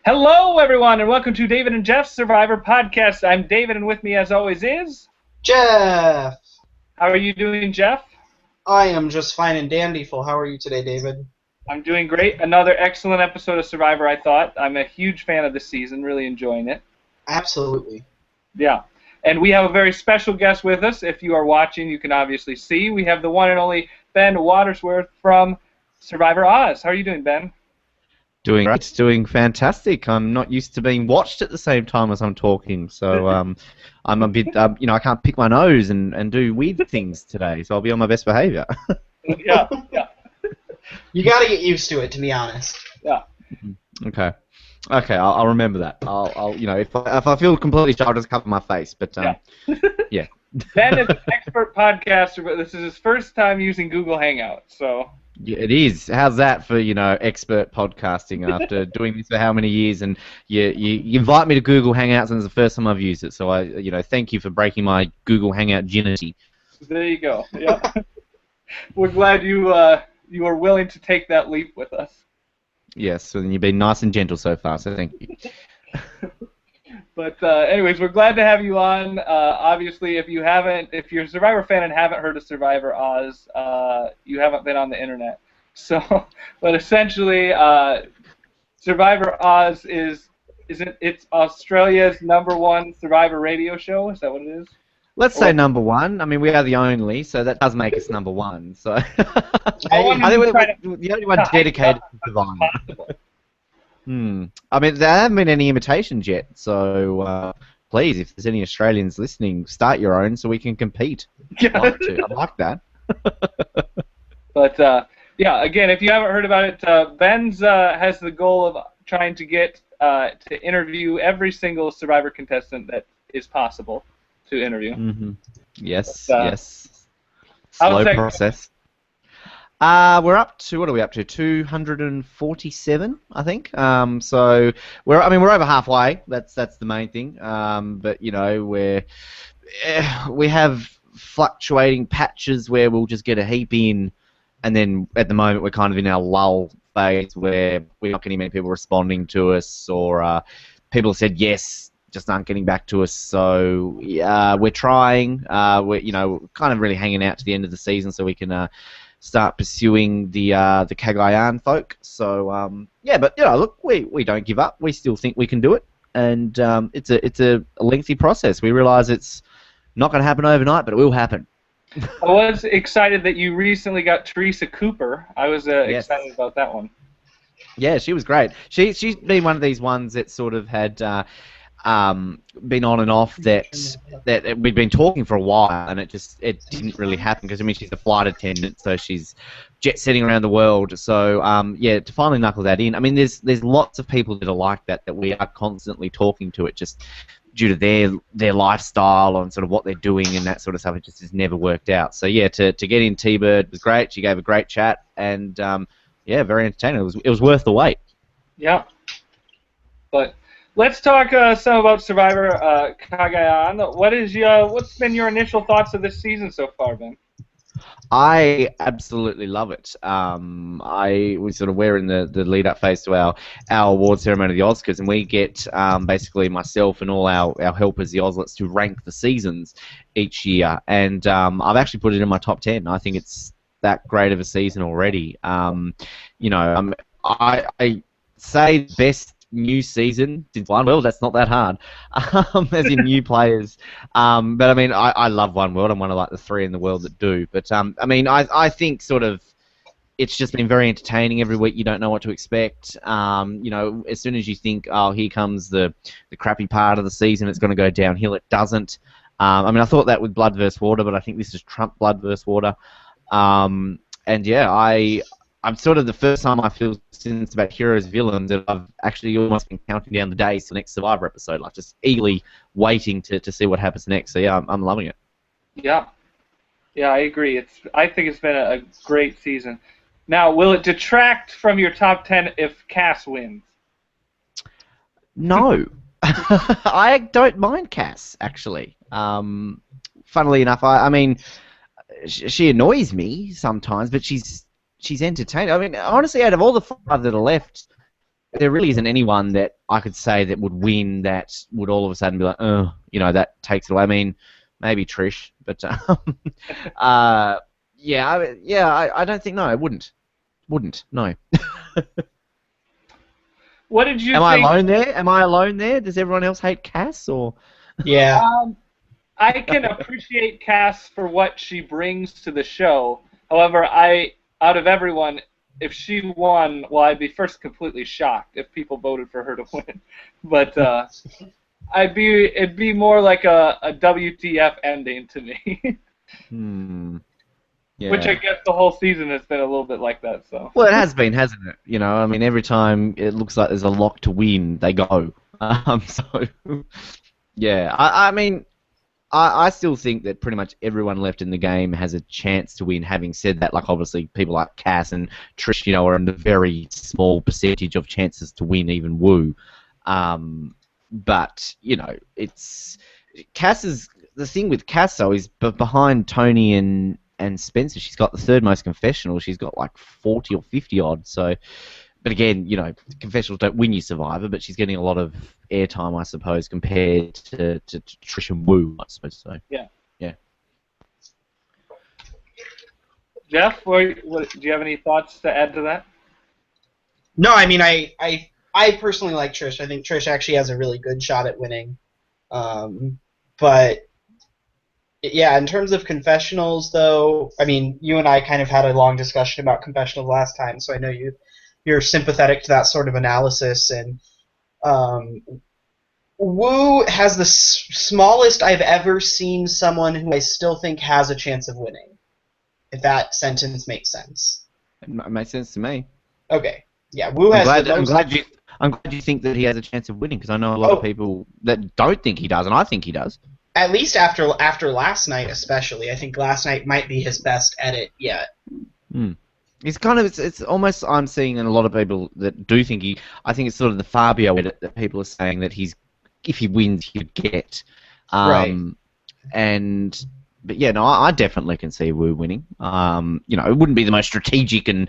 Hello, everyone, and welcome to David and Jeff's Survivor Podcast. I'm David, and with me, as always, is... Jeff! How are you doing, Jeff? I am just fine and dandyful. How are you today, David? I'm doing great. Another excellent episode of Survivor, I thought. I'm a huge fan of this season, really enjoying it. Absolutely. Yeah. And we have a very special guest with us. If you are watching, you can obviously see. We have the one and only Ben Waterworth from Survivor Oz. How are you doing, Ben? Doing great, doing fantastic. I'm not used to being watched at the same time as I'm talking, so I'm a bit, I can't pick my nose and do weird things today, so I'll be on my best behavior. Yeah. You got to get used to it, to be honest. Yeah. Okay, I'll remember that. I'll if I feel completely shy, I'll just cover my face. But yeah. Ben is an expert podcaster, but this is his first time using Google Hangouts, so. Yeah, it is. How's that for expert podcasting after doing this for how many years? And you invite me to Google Hangouts, and it's the first time I've used it. So I thank you for breaking my Google Hangout virginity. There you go. Yeah. We're glad you are willing to take that leap with us. Yes, and you've been nice and gentle so far. So thank you. But anyways, we're glad to have you on. Obviously, if you're a Survivor fan and haven't heard of Survivor Oz, you haven't been on the internet. So, but essentially, Survivor Oz it's Australia's #1 Survivor radio show? Is that what it is? Let's say #1. I mean, we are the only, so that does make us #1. So I think we're the only one dedicated to Survivor. I mean, there haven't been any imitations yet, so please, if there's any Australians listening, start your own so we can compete. Yeah. I like that. But, yeah, again, if you haven't heard about it, Ben's has the goal of trying to get to interview every single Survivor contestant that is possible to interview. Mm-hmm. Yes, But, yes. Slow process. We're up to, what are we up to? 247, I think. So we're over halfway. That's the main thing. But we have fluctuating patches where we'll just get a heap in, and then at the moment we're kind of in our lull phase where we're not getting many people responding to us, or people said yes, just aren't getting back to us. So we're trying. We're kind of really hanging out to the end of the season so we can start pursuing the Cagayan folk. So but look, we don't give up. We still think we can do it, and it's a lengthy process. We realise it's not going to happen overnight, but it will happen. I was excited that you recently got Teresa Cooper. I was Yes. excited about that one. Yeah, she was great. She's been one of these ones that sort of had been on and off that we'd been talking for a while, and it didn't really happen because she's a flight attendant, so she's jet setting around the world. So to finally knuckle that in. I mean, there's lots of people that are like that we are constantly talking to. It just due to their lifestyle and sort of what they're doing and that sort of stuff, it just has never worked out. So to get in T-Bird was great. She gave a great chat, and very entertaining. It was worth the wait. Yeah. But let's talk some about Survivor Cagayan. What's been your initial thoughts of this season so far, Ben? I absolutely love it. We're in the lead-up phase to our award ceremony, the Oscars, and we get basically myself and all our helpers, the Oslets, to rank the seasons each year. And I've actually put it in my top 10. I think it's that great of a season already. I say best new season since One World. That's not that hard, as in new players. But I mean, I love One World. I'm one of the 3 in the world that do. But I think sort of it's just been very entertaining every week. You don't know what to expect. As soon as you think, oh, here comes the crappy part of the season, it's going to go downhill. It doesn't. I thought that with Blood vs. Water, but I think this is Trump Blood vs. Water. I'm sort of the first time I feel since about Heroes Villains that I've actually almost been counting down the days to the next Survivor episode, like just eagerly waiting to see what happens next. So yeah, I'm loving it. Yeah, I agree. I think it's been a great season. Now, will it detract from your top 10 if Cass wins? No, I don't mind Cass actually. Funnily enough, I mean, she annoys me sometimes, but she's entertaining. I mean, honestly, out of all the 5 that are left, there really isn't anyone that I could say that would win that would all of a sudden be like, oh, that takes it away. I mean, maybe Trish, but I don't think, no, it wouldn't. Wouldn't, no. What did you Am think? I alone there? Does everyone else hate Cass, or? Yeah. I can appreciate Cass for what she brings to the show. However, out of everyone, if she won, well, I'd be first completely shocked if people voted for her to win. But it'd be more like a WTF ending to me. Yeah. Which I guess the whole season has been a little bit like that. So. Well, it has been, hasn't it? I mean, every time it looks like there's a lock to win, they go. So, yeah. I mean, I still think that pretty much everyone left in the game has a chance to win. Having said that, like obviously people like Cass and Trish, are in the very small percentage of chances to win, even Wu. But it's the thing with Cass though is behind Tony and Spencer, she's got the third most confessionals. She's got like 40 or 50 odd. So, but again, confessionals don't win you Survivor, but she's getting a lot of airtime, I suppose, compared to Trish and Wu, I suppose. So yeah. Jeff, do you have any thoughts to add to that? No, I mean, I personally like Trish. I think Trish actually has a really good shot at winning. But yeah, in terms of confessionals, though, I mean, you and I kind of had a long discussion about confessionals last time, so I know you're sympathetic to that sort of analysis. And Wu has the smallest I've ever seen someone who I still think has a chance of winning, if that sentence makes sense. It makes sense to me. Okay. Yeah, Wu has the most... I'm glad you think that he has a chance of winning, because I know a lot of people that don't think he does, and I think he does. At least after last night, especially. I think last night might be his best edit yet. It's almost, I'm seeing in a lot of people that do think I think it's sort of the Fabio edit that people are saying that if he wins, he'd get. Right. But yeah, no, I definitely can see Wu winning. It wouldn't be the most strategic and,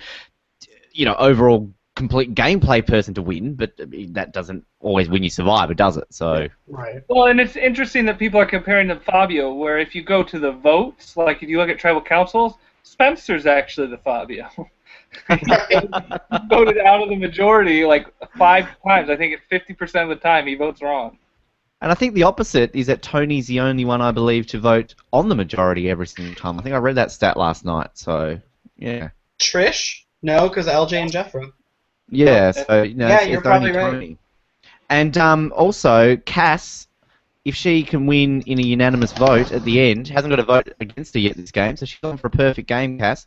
overall complete gameplay person to win, but that doesn't always win you Survivor, does it? So. Right. Well, and it's interesting that people are comparing to Fabio, where if you go to the votes, like if you look at tribal councils, Spencer's actually the Fabio. He voted out of the majority like 5 times. I think at 50% of the time he votes wrong. And I think the opposite is that Tony's the only one, I believe, to vote on the majority every single time. I think I read that stat last night, so yeah. Trish? No, because LJ and Jeff wrote. Yeah, so you're probably right. Tony. And also, Cass, if she can win in a unanimous vote at the end, hasn't got a vote against her yet this game, so she's going for a perfect game, Cass.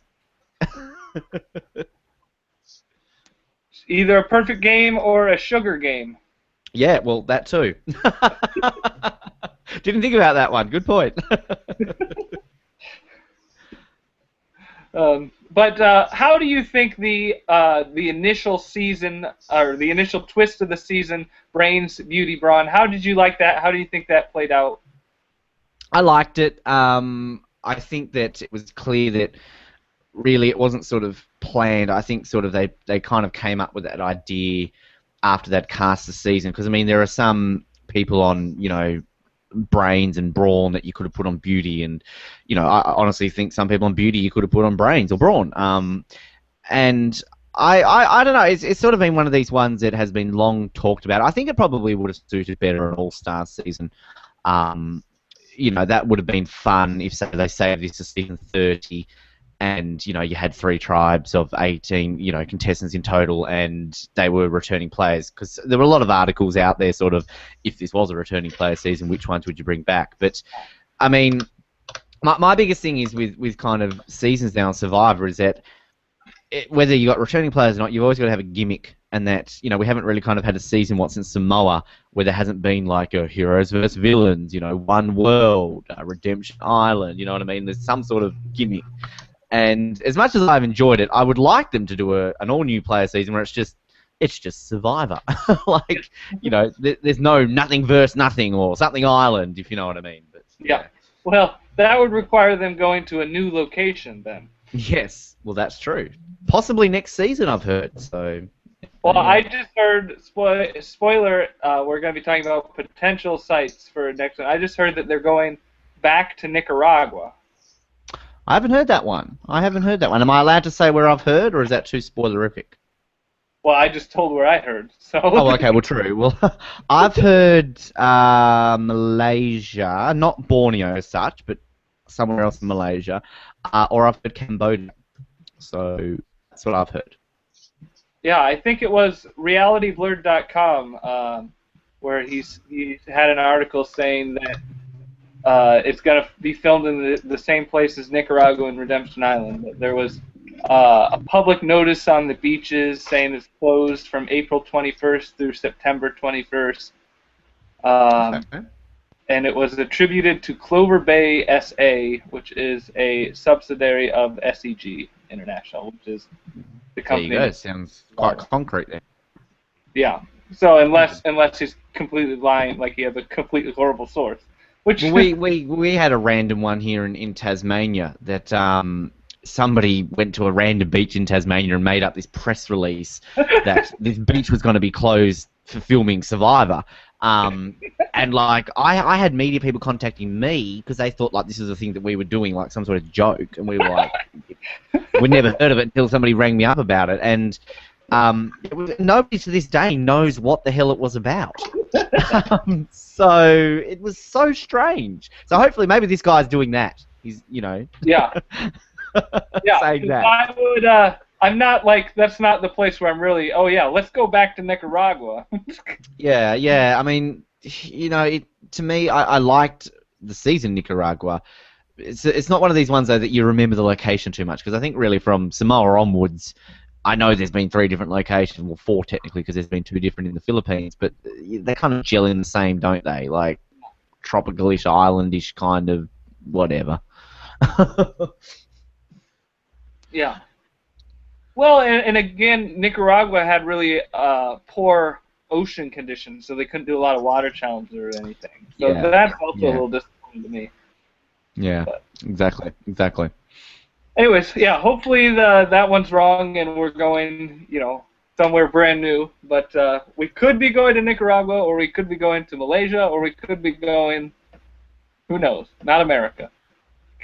Either a perfect game or a sugar game. Yeah, well, that too. Didn't think about that one. Good point. But how do you think the initial season, or the initial twist of the season, Brains, Beauty, Brawn, how did you like that? How do you think that played out? I liked it. I think that it was clear that really it wasn't sort of planned. I think sort of they kind of came up with that idea after they'd cast the season. Because, I mean, there are some people on, Brains and Brawn that you could have put on Beauty, and I honestly think some people on Beauty you could have put on Brains or Brawn, and I don't know, it's sort of been one of these ones that has been long talked about. I think it probably would have suited better an All-Star season. That would have been fun if they saved this to season 30 and you had 3 tribes of 18 contestants in total, and they were returning players, because there were a lot of articles out there sort of, if this was a returning player season, which ones would you bring back? But I mean, my biggest thing is with kind of seasons now on Survivor is that whether you got returning players or not, you've always got to have a gimmick, and that we haven't really kind of had a season since Samoa where there hasn't been like a heroes versus villains, one world, Redemption Island, you know what I mean? There's some sort of gimmick. And as much as I've enjoyed it, I would like them to do an all-new player season where it's just Survivor. Like, there's no nothing versus nothing or something island, if you know what I mean. But, yeah. Well, that would require them going to a new location then. Yes. Well, that's true. Possibly next season, I've heard. So. Well, I just heard, spoiler, we're going to be talking about potential sites for next one. I just heard that they're going back to Nicaragua. I haven't heard that one. Am I allowed to say where I've heard, or is that too spoilerific? Well, I just told where I heard. So. Oh, okay. Well, true. Well, I've heard Malaysia, not Borneo as such, but somewhere else in Malaysia, or I've heard Cambodia. So that's what I've heard. Yeah, I think it was realityblurred.com where he had an article saying that it's going to be filmed in the same place as Nicaragua and Redemption Island. But there was a public notice on the beaches saying it's closed from April 21st through September 21st. Okay. And it was attributed to Clover Bay SA, which is a subsidiary of SEG International, which is the company. There you go. Sounds quite concrete there. Yeah. So unless he's completely lying, like he has a completely horrible source. Which we had a random one here in Tasmania that somebody went to a random beach in Tasmania and made up this press release that this beach was going to be closed for filming Survivor. And like I had media people contacting me because they thought like this was a thing that we were doing, like some sort of joke, and we were like, we'd never heard of it until somebody rang me up about it, and nobody to this day knows what the hell it was about. So it was so strange. So hopefully maybe this guy's doing that. He's yeah saying that. I would I'm not like, that's not the place where I'm really, oh yeah, let's go back to Nicaragua. Yeah. I mean, to me, I liked the season Nicaragua. It's not one of these ones though that you remember the location too much, because I think really from Samoa onwards, I know there's been 3 different locations, well 4 technically, because there's been 2 different in the Philippines, but they kind of gel in the same, don't they? Like tropicalish, islandish kind of whatever. Yeah. Well, and again, Nicaragua had really poor ocean conditions, so they couldn't do a lot of water challenges or anything. So that's also a little disappointing to me. Yeah, but exactly. Anyways, yeah, hopefully that one's wrong and we're going, somewhere brand new. But we could be going to Nicaragua, or we could be going to Malaysia, or we could be going, who knows, not America.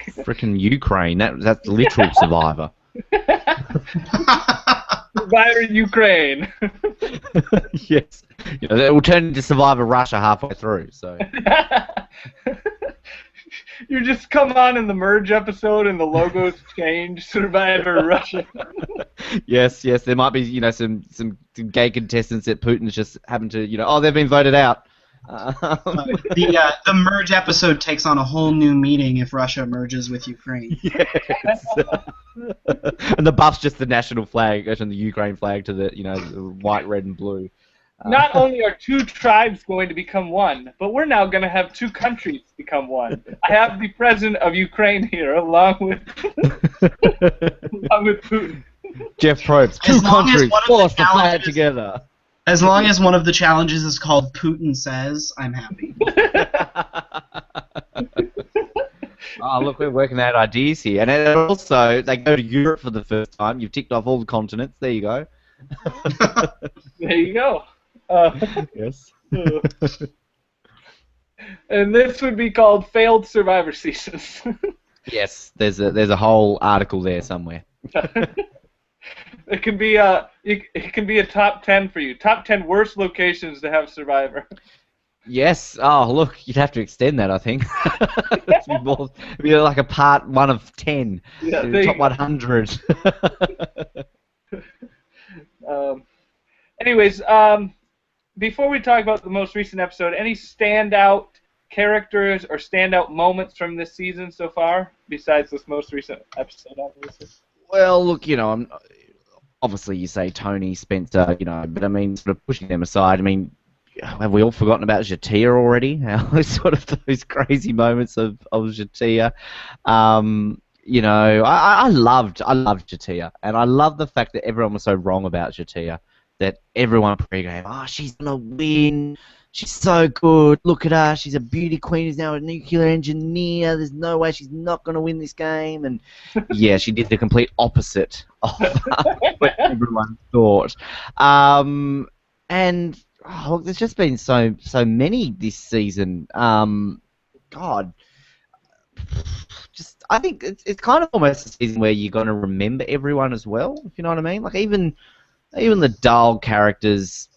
Frickin' Ukraine, that's literal Survivor. Survivor Ukraine. Yes. It will turn into Survivor Russia halfway through, so. You just come on in the merge episode and the logos change. Survivor Russia. Yes. There might be, some gay contestants that Putin's just happened to, they've been voted out. The merge episode takes on a whole new meaning if Russia merges with Ukraine. Yes. And the buff's just the national flag, and the Ukraine flag to the the white, red, and blue. Not only are 2 tribes going to become one, but we're now going to have 2 countries become one. I have the president of Ukraine here, along with Putin. Jeff Probst, 2 countries forced to play it together. As long as one of the challenges is called Putin Says, I'm happy. Oh, look, we're working out ideas here. And also, they go to Europe for the first time. You've ticked off all the continents. There you go. There you go. Yes. And this would be called Failed Survivor Seasons. Yes, there's a whole article there somewhere. It can be a top 10 for you. Top 10 worst locations to have Survivor. Yes. Oh, look, you'd have to extend that, I think. It'd be like a part 1 of 10. Yeah, top 100. Anyways, before we talk about the most recent episode, any standout characters or standout moments from this season so far, besides this most recent episode, obviously? Well, look, obviously you say Tony, Spencer, but I mean, sort of pushing them aside, I mean, have we all forgotten about Jatia already? Sort of those crazy moments of Jatia. I loved Jatia, and I love the fact that everyone was so wrong about Jatia. that everyone pre-game, oh, she's gonna win. She's so good. Look at her. She's a beauty queen. She's now a nuclear engineer. There's no way she's not going to win this game. And yeah, she did the complete opposite of what everyone thought. And look, there's just been so many this season. God, just I think it's kind of almost a season where you're going to remember everyone as well. If you know what I mean. Like even the dull characters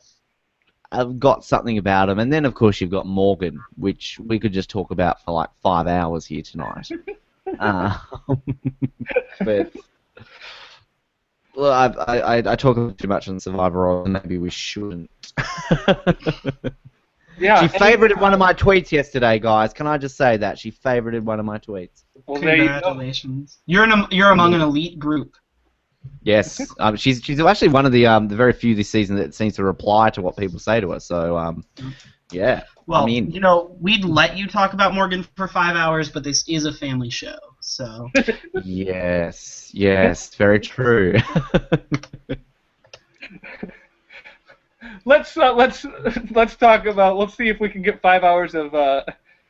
have got something about them, and then of course you've got Morgan, which we could just talk about for like 5 hours here tonight. But well, I talk too much on Survivor, and maybe we shouldn't. Yeah, she favorited one of my tweets yesterday, guys. Can I just say that she favorited one of my tweets? Well, congratulations! You're among an elite group. Yes, she's actually one of the very few this season that seems to reply to what people say to her. So yeah. Well, I mean, we'd let you talk about Morgan for 5 hours, but this is a family show, so. yes, very true. Let's talk about. Let's see if we can get 5 hours of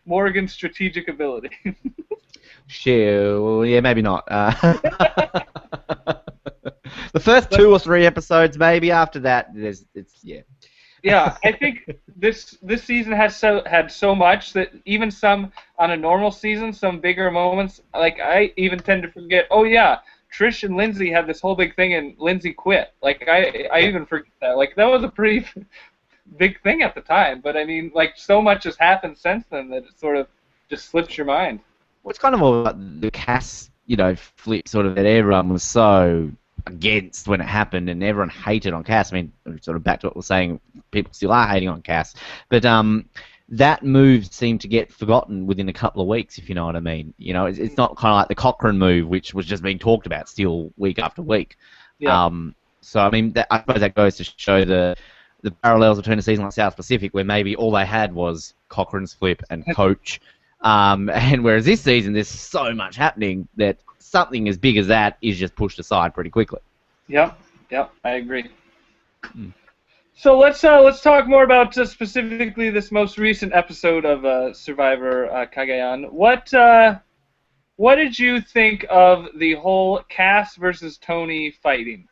Morgan's strategic ability. Sure. Well, yeah, maybe not. The first 2 or 3 episodes, maybe. After that, yeah. Yeah, I think this season has had so much that even some on a normal season, some bigger moments, like I even tend to forget. Oh yeah, Trish and Lindsay had this whole big thing, and Lindsay quit. Like I even forget that. Like that was a pretty big thing at the time. But I mean, like so much has happened since then that it sort of just slips your mind. Well, it's kind of all about the Cass, flip sort of that everyone was so against when it happened, and everyone hated on Cass. I mean, sort of back to what we're saying, people still are hating on Cass, but that move seemed to get forgotten within a couple of weeks, if you know what I mean. It's not kind of like the Cochrane move, which was just being talked about still week after week. Yeah. So I mean, I suppose that goes to show the parallels between a season like South Pacific, where maybe all they had was Cochrane's flip and Coach, and whereas this season there's so much happening that something as big as that is just pushed aside pretty quickly. Yep, I agree. So let's talk more about specifically this most recent episode of Survivor Cagayan. What did you think of the whole Cass versus Tony fighting?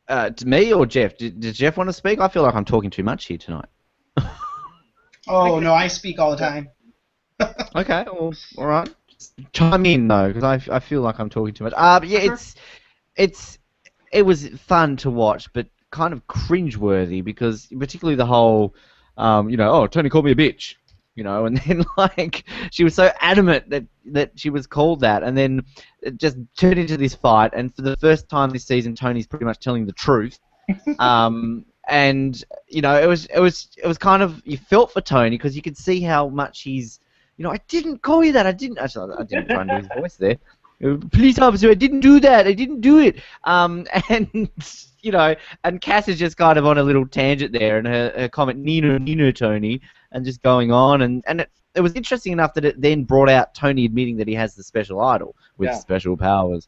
To me or Jeff? Did Jeff want to speak? I feel like I'm talking too much here tonight. Oh no, I speak all the time. Okay, well, all right. Chime in though, because I feel like I'm talking too much. Yeah, it was fun to watch, but kind of cringeworthy because particularly the whole, oh, Tony called me a bitch, and then like she was so adamant that she was called that, and then it just turned into this fight, and for the first time this season, Tony's pretty much telling the truth. And it was kind of, you felt for Tony because you could see how much he's. I didn't call you that. I didn't try and do his voice there. Police officer, I didn't do that. I didn't do it. And and Cass is just kind of on a little tangent there, and her comment, Nino, Tony, and just going on, and it was interesting enough that it then brought out Tony admitting that he has the special idol with special powers.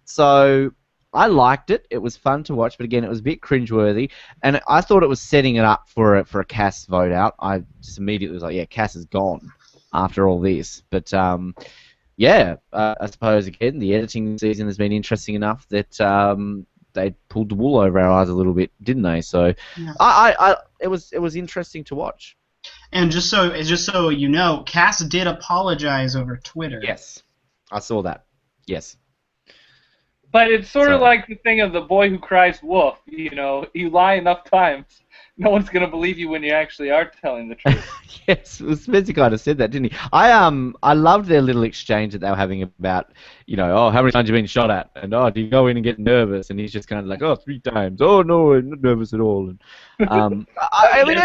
So I liked it. It was fun to watch, but again, it was a bit cringeworthy, and I thought it was setting it up for a Cass vote out. I just immediately was like, yeah, Cass is gone after all this. But I suppose again the editing this season has been interesting enough that they pulled the wool over our eyes a little bit, didn't they? So yeah. It was interesting to watch. And just so you know, Cass did apologize over Twitter. Yes, I saw that. Yes. But it's sort of like the thing of the boy who cries wolf. You lie enough times, no one's gonna believe you when you actually are telling the truth. Yes, Spencer kind of said that, didn't he? I loved their little exchange that they were having about, oh, how many times have you been shot at, and oh, do you go in and get nervous? And he's just kind of like, oh, 3 times. Oh no, I'm not nervous at all. And I mean,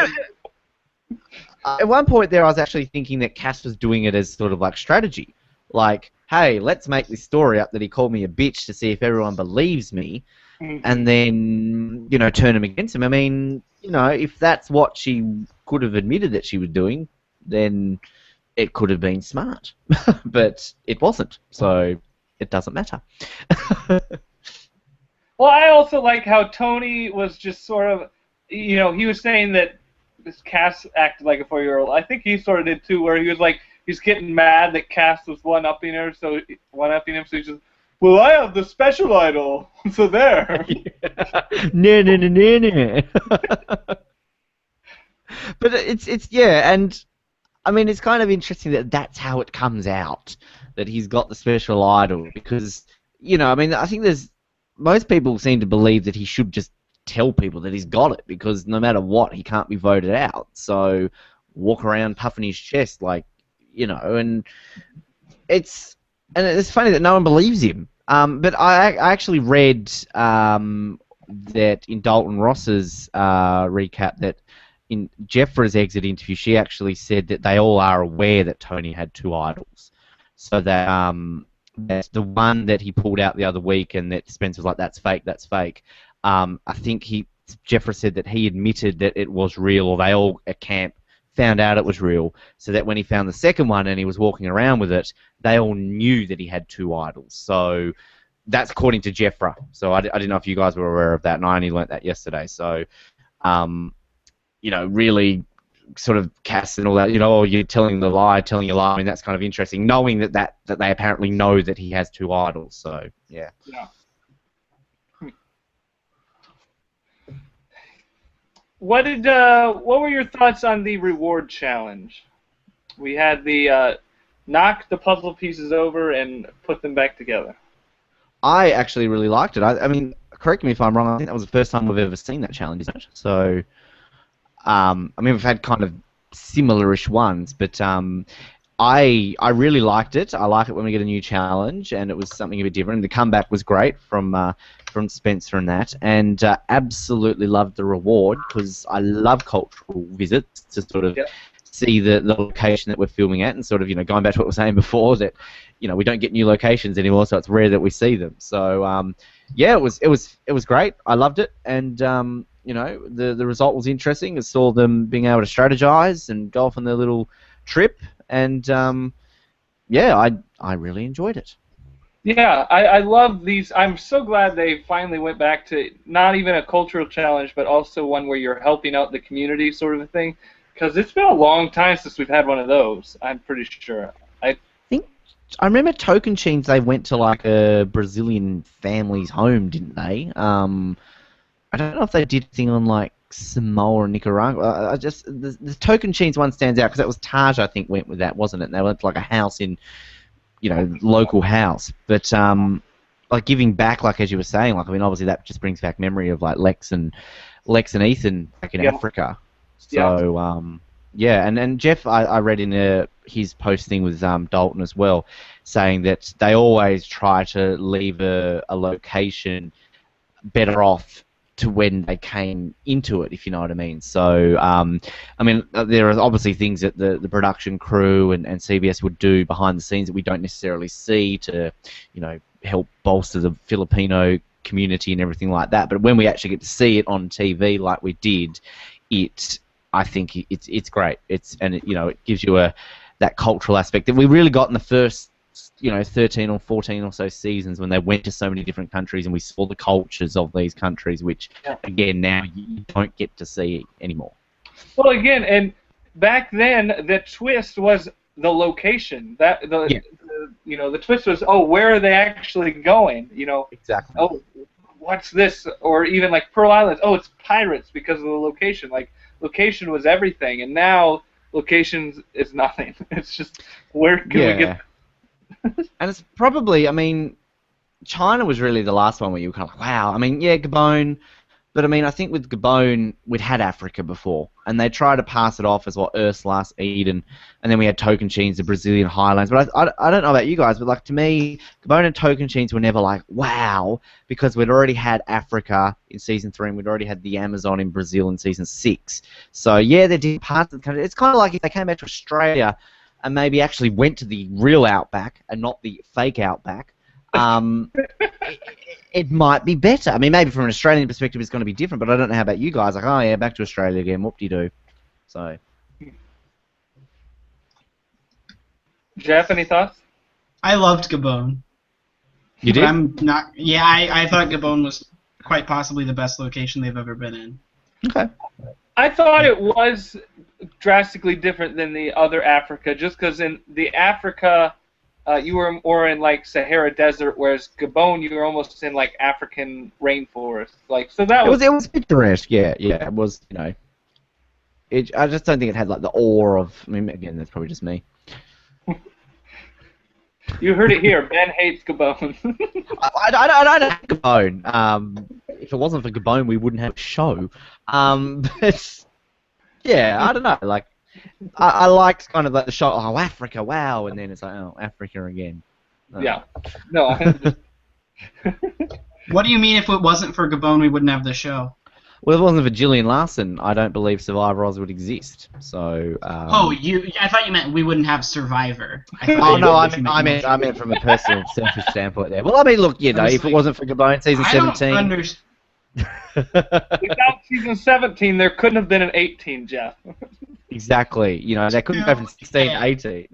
at one point there, I was actually thinking that Cass was doing it as sort of like strategy, like, hey, let's make this story up that he called me a bitch to see if everyone believes me, and then, turn him against him. I mean, if that's what she could have admitted that she was doing, then it could have been smart. But it wasn't, so it doesn't matter. Well, Well, I also like how Tony was just sort of, you know, he was saying that this Cass acted like a 4-year-old. I think he sort of did too, where he was like, he's getting mad that Cass was one-upping him, so he's just, well, I have the special idol, so there. No, no, no, no, no. But it's yeah, and I mean it's kind of interesting that that's how it comes out, that he's got the special idol, because you know, I mean, I think there's most people seem to believe that he should just tell people that he's got it, because no matter what, he can't be voted out. So walk around puffing his chest like, you know, and it's funny that no one believes him. But I actually read that in Dalton Ross's recap that in Jeffra's exit interview, she actually said that they all are aware that Tony had 2 idols. So that that's the one that he pulled out the other week, and that Spence was like, "That's fake, that's fake." I think Jeffra said that he admitted that it was real, or they all at camp found out it was real, so that when he found the second one and he was walking around with it, they all knew that he had 2 idols. So that's according to Jeffra. So I didn't know if you guys were aware of that, and I only learnt that yesterday. So, you know, really sort of Cass and all that, you know, oh, you're telling a lie. I mean, that's kind of interesting, knowing that they apparently know that he has 2 idols. So, yeah. Yeah. What were your thoughts on the reward challenge? We had the knock the puzzle pieces over and put them back together. I actually really liked it. I mean, correct me if I'm wrong, I think that was the first time we've ever seen that challenge, isn't it? So, I mean, we've had kind of similar-ish ones, but I really liked it. I like it when we get a new challenge, and it was something a bit different. The comeback was great from Spencer and that, and absolutely loved the reward, because I love cultural visits to sort of see the location that we're filming at, and sort of, you know, going back to what we were saying before, that, you know, we don't get new locations anymore, so it's rare that we see them. So yeah, it was great. I loved it, and you know, the result was interesting. I saw them being able to strategize and go off on their little trip, and yeah, I really enjoyed it. Yeah, I love these. I'm so glad they finally went back to not even a cultural challenge, but also one where you're helping out the community sort of a thing, because it's been a long time since we've had one of those, I'm pretty sure. I remember Token Chains, they went to like a Brazilian family's home, didn't they? I don't know if they did a thing on like Samoa or Nicaragua. I just the Token Chains one stands out because that was Taj, I think, went with that, wasn't it? And they went to like a house in, you know, local house. But like giving back, like as you were saying, like I mean, obviously that just brings back memory of like Lex and Ethan back in Africa. So yeah, and Jeff, I read in his posting with Dalton as well, saying that they always try to leave a location better off to when they came into it, if you know what I mean. So, I mean, there are obviously things that the production crew and CBS would do behind the scenes that we don't necessarily see to, you know, help bolster the Filipino community and everything like that. But when we actually get to see it on TV, like we did, I think it's great. You know, it gives you that cultural aspect that we really got in the first, you know, 13 or 14 or so seasons when they went to so many different countries and we saw the cultures of these countries, which again now you don't get to see anymore. Well, again, and back then the twist was the location. You know, the twist was, oh, where are they actually going? You know, exactly. Oh, what's this? Or even like Pearl Islands. Oh, it's pirates because of the location. Like location was everything, and now locations is nothing. It's just where can we get. And it's probably, I mean, China was really the last one where you were kind of like, wow. I mean, yeah, Gabon, but I mean, I think with Gabon, we'd had Africa before, and they tried to pass it off as what, Earth's Eden, and then we had Tocantins, the Brazilian highlands. But I don't know about you guys, but like to me, Gabon and Tocantins were never like, wow, because we'd already had Africa in season 3, and we'd already had the Amazon in Brazil in season 6. So yeah, they did parts of the country. It's kind of like if they came back to Australia and maybe actually went to the real outback and not the fake outback, it might be better. I mean, maybe from an Australian perspective it's going to be different, but I don't know how about you guys. Like, oh yeah, back to Australia again, whoop-de-doo. So. Jeff, any thoughts? I loved Gabon. You did? I'm not. Yeah, I thought Gabon was quite possibly the best location they've ever been in. Okay. I thought it was drastically different than the other Africa, just because in the Africa, you were more in like Sahara Desert, whereas Gabon, you were almost in like African rainforest. Like, so that was. It was picturesque. Yeah. It was. I just don't think it had like the awe of. I mean, again, that's probably just me. You heard it here. Ben hates Gabon. I don't hate Gabon. If it wasn't for Gabon, we wouldn't have a show. But yeah, I don't know. Like, I liked kind of like the show. Oh, Africa, wow! And then it's like, oh, Africa again. Yeah. No. What do you mean if it wasn't for Gabon, we wouldn't have the show? Well, if it wasn't for Gillian Larson, I don't believe Survivor Oz would exist. So. I thought you meant we wouldn't have Survivor. Oh no, I meant from a personal, selfish standpoint there. Well, I mean, look, if it wasn't for Gabon season 17. I don't understand. Without season 17, there couldn't have been an 18, Jeff. Exactly. They couldn't go from 16 to 18.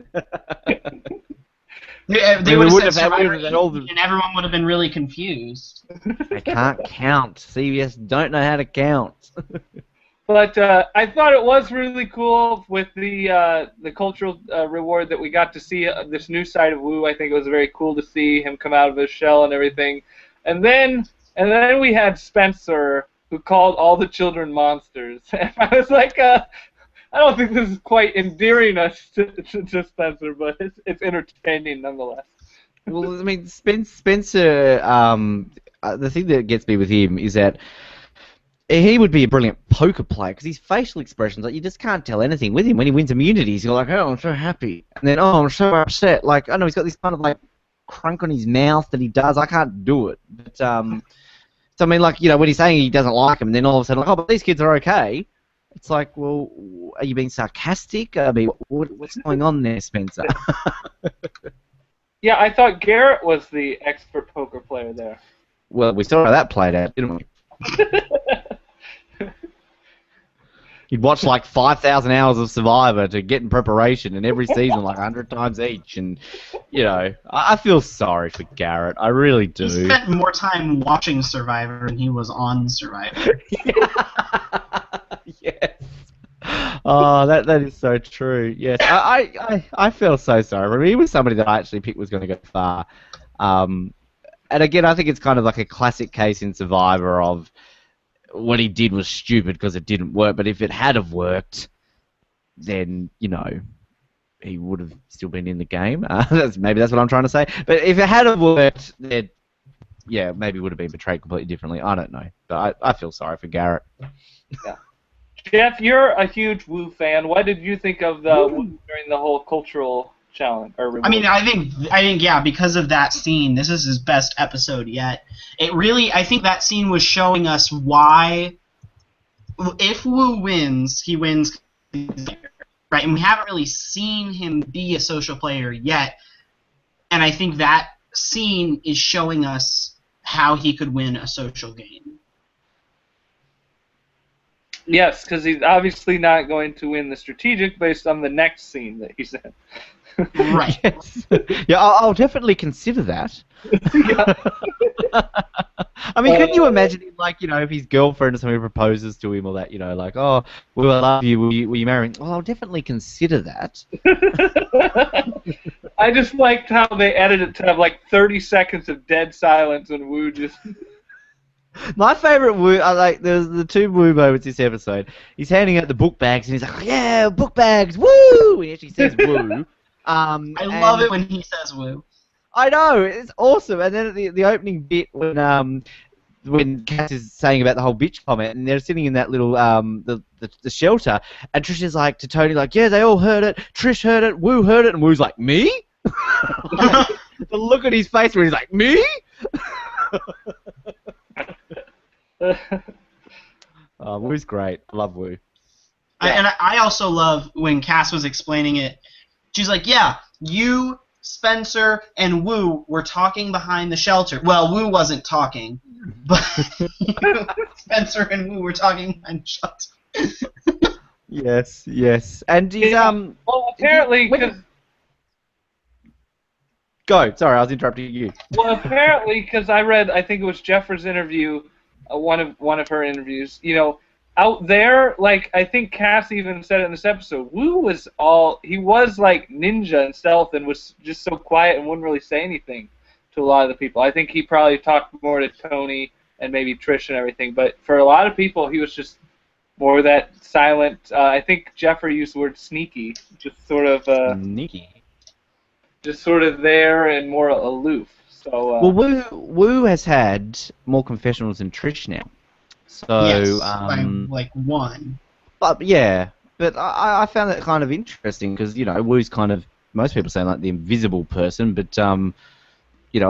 They would have said Survivor, and everyone would have been really confused. They can't count. CBS don't know how to count. But I thought it was really cool with the cultural reward that we got to see this new side of Wu. I think it was very cool to see him come out of his shell and everything. And then we had Spencer, who called all the children monsters. And I was like, I don't think this is quite endearing us to Spencer, but it's entertaining nonetheless. Well, I mean, Spencer, the thing that gets me with him is that he would be a brilliant poker player because his facial expressions, like, you just can't tell anything with him. When he wins immunities, you're like, oh, I'm so happy. And then, oh, I'm so upset. Like, I don't know, he's got this kind of, like, crunk on his mouth that he does. I can't do it. But, so, I mean, like, when he's saying he doesn't like him, and then all of a sudden, like, oh, but these kids are okay. It's like, well, are you being sarcastic? I mean, what's going on there, Spencer? Yeah, I thought Garrett was the expert poker player there. Well, we saw how that played out, didn't we? You'd watch like 5,000 hours of Survivor to get in preparation, and every season like 100 times each, and I feel sorry for Garrett. I really do. He spent more time watching Survivor than he was on Survivor. Yes. Oh, that is so true. Yes, I feel so sorry. I mean, he was somebody that I actually picked was going to go far. And again, I think it's kind of like a classic case in Survivor of what he did was stupid because it didn't work. But if it had have worked, then he would have still been in the game. Maybe that's what I'm trying to say. But if it had have worked, then maybe it would have been portrayed completely differently. I don't know. But I feel sorry for Garrett. Yeah. Jeff, you're a huge Wu fan. What did you think of the Wu during the whole cultural challenge? I mean, I think yeah, because of that scene, this is his best episode yet. I think that scene was showing us why, if Wu wins, he wins, right? And we haven't really seen him be a social player yet. And I think that scene is showing us how he could win a social game. Yes, because he's obviously not going to win the strategic based on the next scene that he's in. Right. Yes. Yeah, I'll definitely consider that. I mean, couldn't you imagine him, like, if his girlfriend or somebody proposes to him or that, like, oh, well, I love you, will you marry me? Well, I'll definitely consider that. I just liked how they edited it to have like 30 seconds of dead silence and Wu just... My favourite Wu, there's the two Wu moments this episode. He's handing out the book bags and he's like, yeah, book bags, woo! He actually says woo. I love it when he says woo. I know, it's awesome. And then at the opening bit when Cass is saying about the whole bitch comment, and they're sitting in that little the shelter, and Trish is like to Tony, like, yeah, they all heard it. Trish heard it. Wu heard it, and Wu's like, me? Like, the look at his face where he's like, me? Wu's great. I love Wu. I also love when Cass was explaining it. She's like, yeah, you, Spencer, and Wu were talking behind the shelter. Well, Wu wasn't talking, but Spencer and Wu were talking behind the shelter. Yes. And he's, well, apparently... Go. Sorry, I was interrupting you. Well, apparently, because I think it was Jeffers' interview, one of her interviews. Out there, like I think Cass even said it in this episode, Wu he was like ninja and stealth and was just so quiet and wouldn't really say anything to a lot of the people. I think he probably talked more to Tony and maybe Trish and everything, but for a lot of people, he was just more that silent. I think Jeffrey used the word sneaky, just sort of Sneaky. just sort of there and more aloof. So Well, Wu has had more confessionals than Trish now. So, yes, by like one. But yeah, but I found that kind of interesting because Wu's kind of, most people say like the invisible person, but when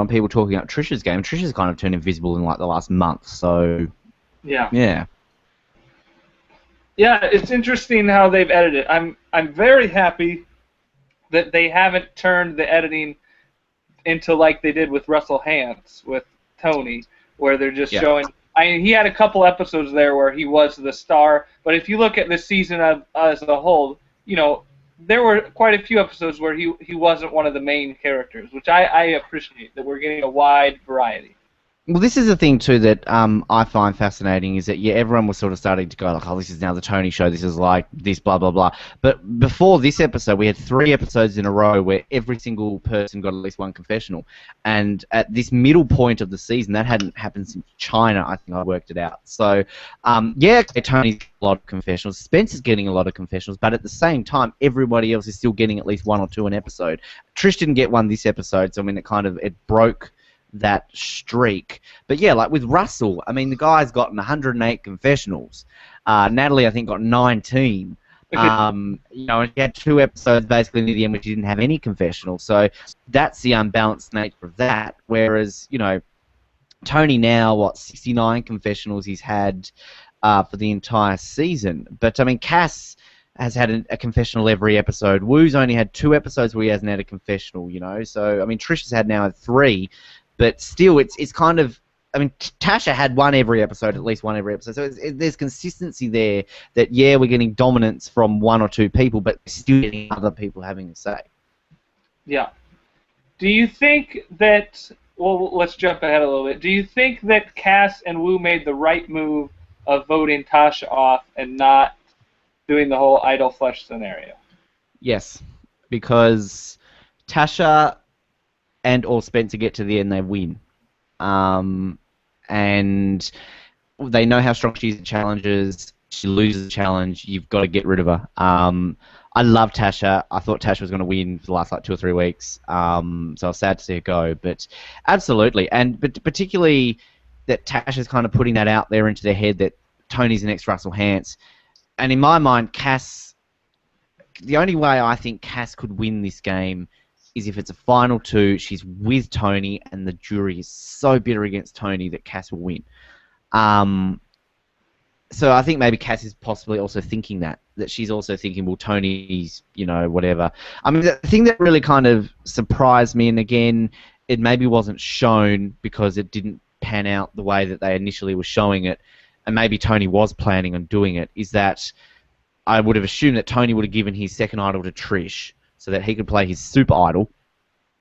people talking about Trish's game, Trish's kind of turned invisible in like the last month. So yeah, it's interesting how they've edited. I'm very happy that they haven't turned the editing into like they did with Russell Hantz with Tony, where they're just showing. I mean, he had a couple episodes there where he was the star, but if you look at this season as a whole, there were quite a few episodes where he wasn't one of the main characters, which I appreciate, that we're getting a wide variety. Well, this is the thing too that I find fascinating is that everyone was sort of starting to go like, oh, this is now the Tony show. This is like this, blah blah blah. But before this episode, we had 3 episodes in a row where every single person got at least one confessional, and at this middle point of the season, that hadn't happened since China. I think I worked it out. So, Tony's got a lot of confessionals. Spencer's getting a lot of confessionals, but at the same time, everybody else is still getting at least 1 or 2 an episode. Trish didn't get one this episode, so I mean, it broke that streak. But yeah, like with Russell, I mean, the guy's gotten 108 confessionals. Natalie, I think, got 19. He had 2 episodes basically near the end which he didn't have any confessionals. So that's the unbalanced nature of that. Whereas, Tony now, 69 confessionals he's had for the entire season. But I mean, Cass has had a confessional every episode. Wu's only had 2 episodes where he hasn't had a confessional, So, I mean, Trish has had now 3. But still, it's kind of. I mean, Tasha had at least one every episode. So there's consistency there. That we're getting dominance from 1 or 2 people, but still getting other people having a say. Yeah. Do you think that? Well, let's jump ahead a little bit. Do you think that Cass and Wu made the right move of voting Tasha off and not doing the whole idol flesh scenario? Yes, because Tasha and or Spencer get to the end, they win. And they know how strong she is at challenges. She loses a challenge, you've got to get rid of her. I love Tasha. I thought Tasha was going to win for the last 2 or 3 weeks. So I was sad to see her go. But absolutely, but particularly that Tasha's kind of putting that out there into their head that Tony's the next Russell Hantz. And in my mind, Cass, the only way I think Cass could win this game is if it's a final 2, she's with Tony, and the jury is so bitter against Tony that Cass will win. So I think maybe Cass is possibly also thinking that she's also thinking, well, Tony's, whatever. I mean, the thing that really kind of surprised me, and again, it maybe wasn't shown because it didn't pan out the way that they initially were showing it, and maybe Tony was planning on doing it, is that I would have assumed that Tony would have given his second idol to Trish, so that he could play his super idol,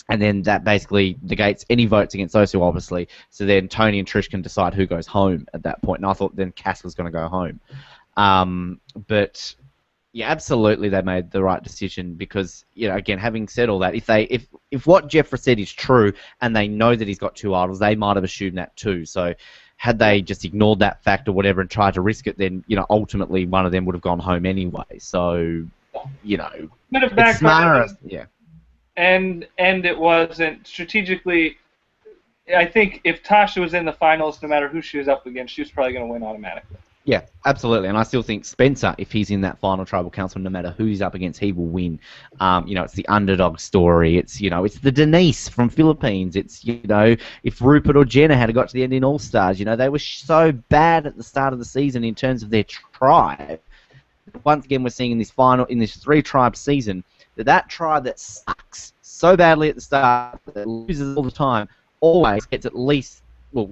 and then that basically negates any votes against those 2, obviously. So then Tony and Trish can decide who goes home at that point. And I thought then Cass was going to go home. But yeah, absolutely, they made the right decision because, again, having said all that, if what Jeffrey said is true and they know that he's got 2 idols, they might have assumed that too. So had they just ignored that fact or whatever and tried to risk it, then ultimately one of them would have gone home anyway. So. It's smarter, yeah. And it wasn't strategically. I think if Tasha was in the finals, no matter who she was up against, she was probably going to win automatically. Yeah, absolutely. And I still think Spencer, if he's in that final tribal council, no matter who he's up against, he will win. It's the underdog story. It's it's the Denise from Philippines. It's if Rupert or Jenna had got to the end in All Stars, they were so bad at the start of the season in terms of their tribe. Once again, we're seeing in this 3-tribe season that tribe that sucks so badly at the start, that loses all the time, always gets at least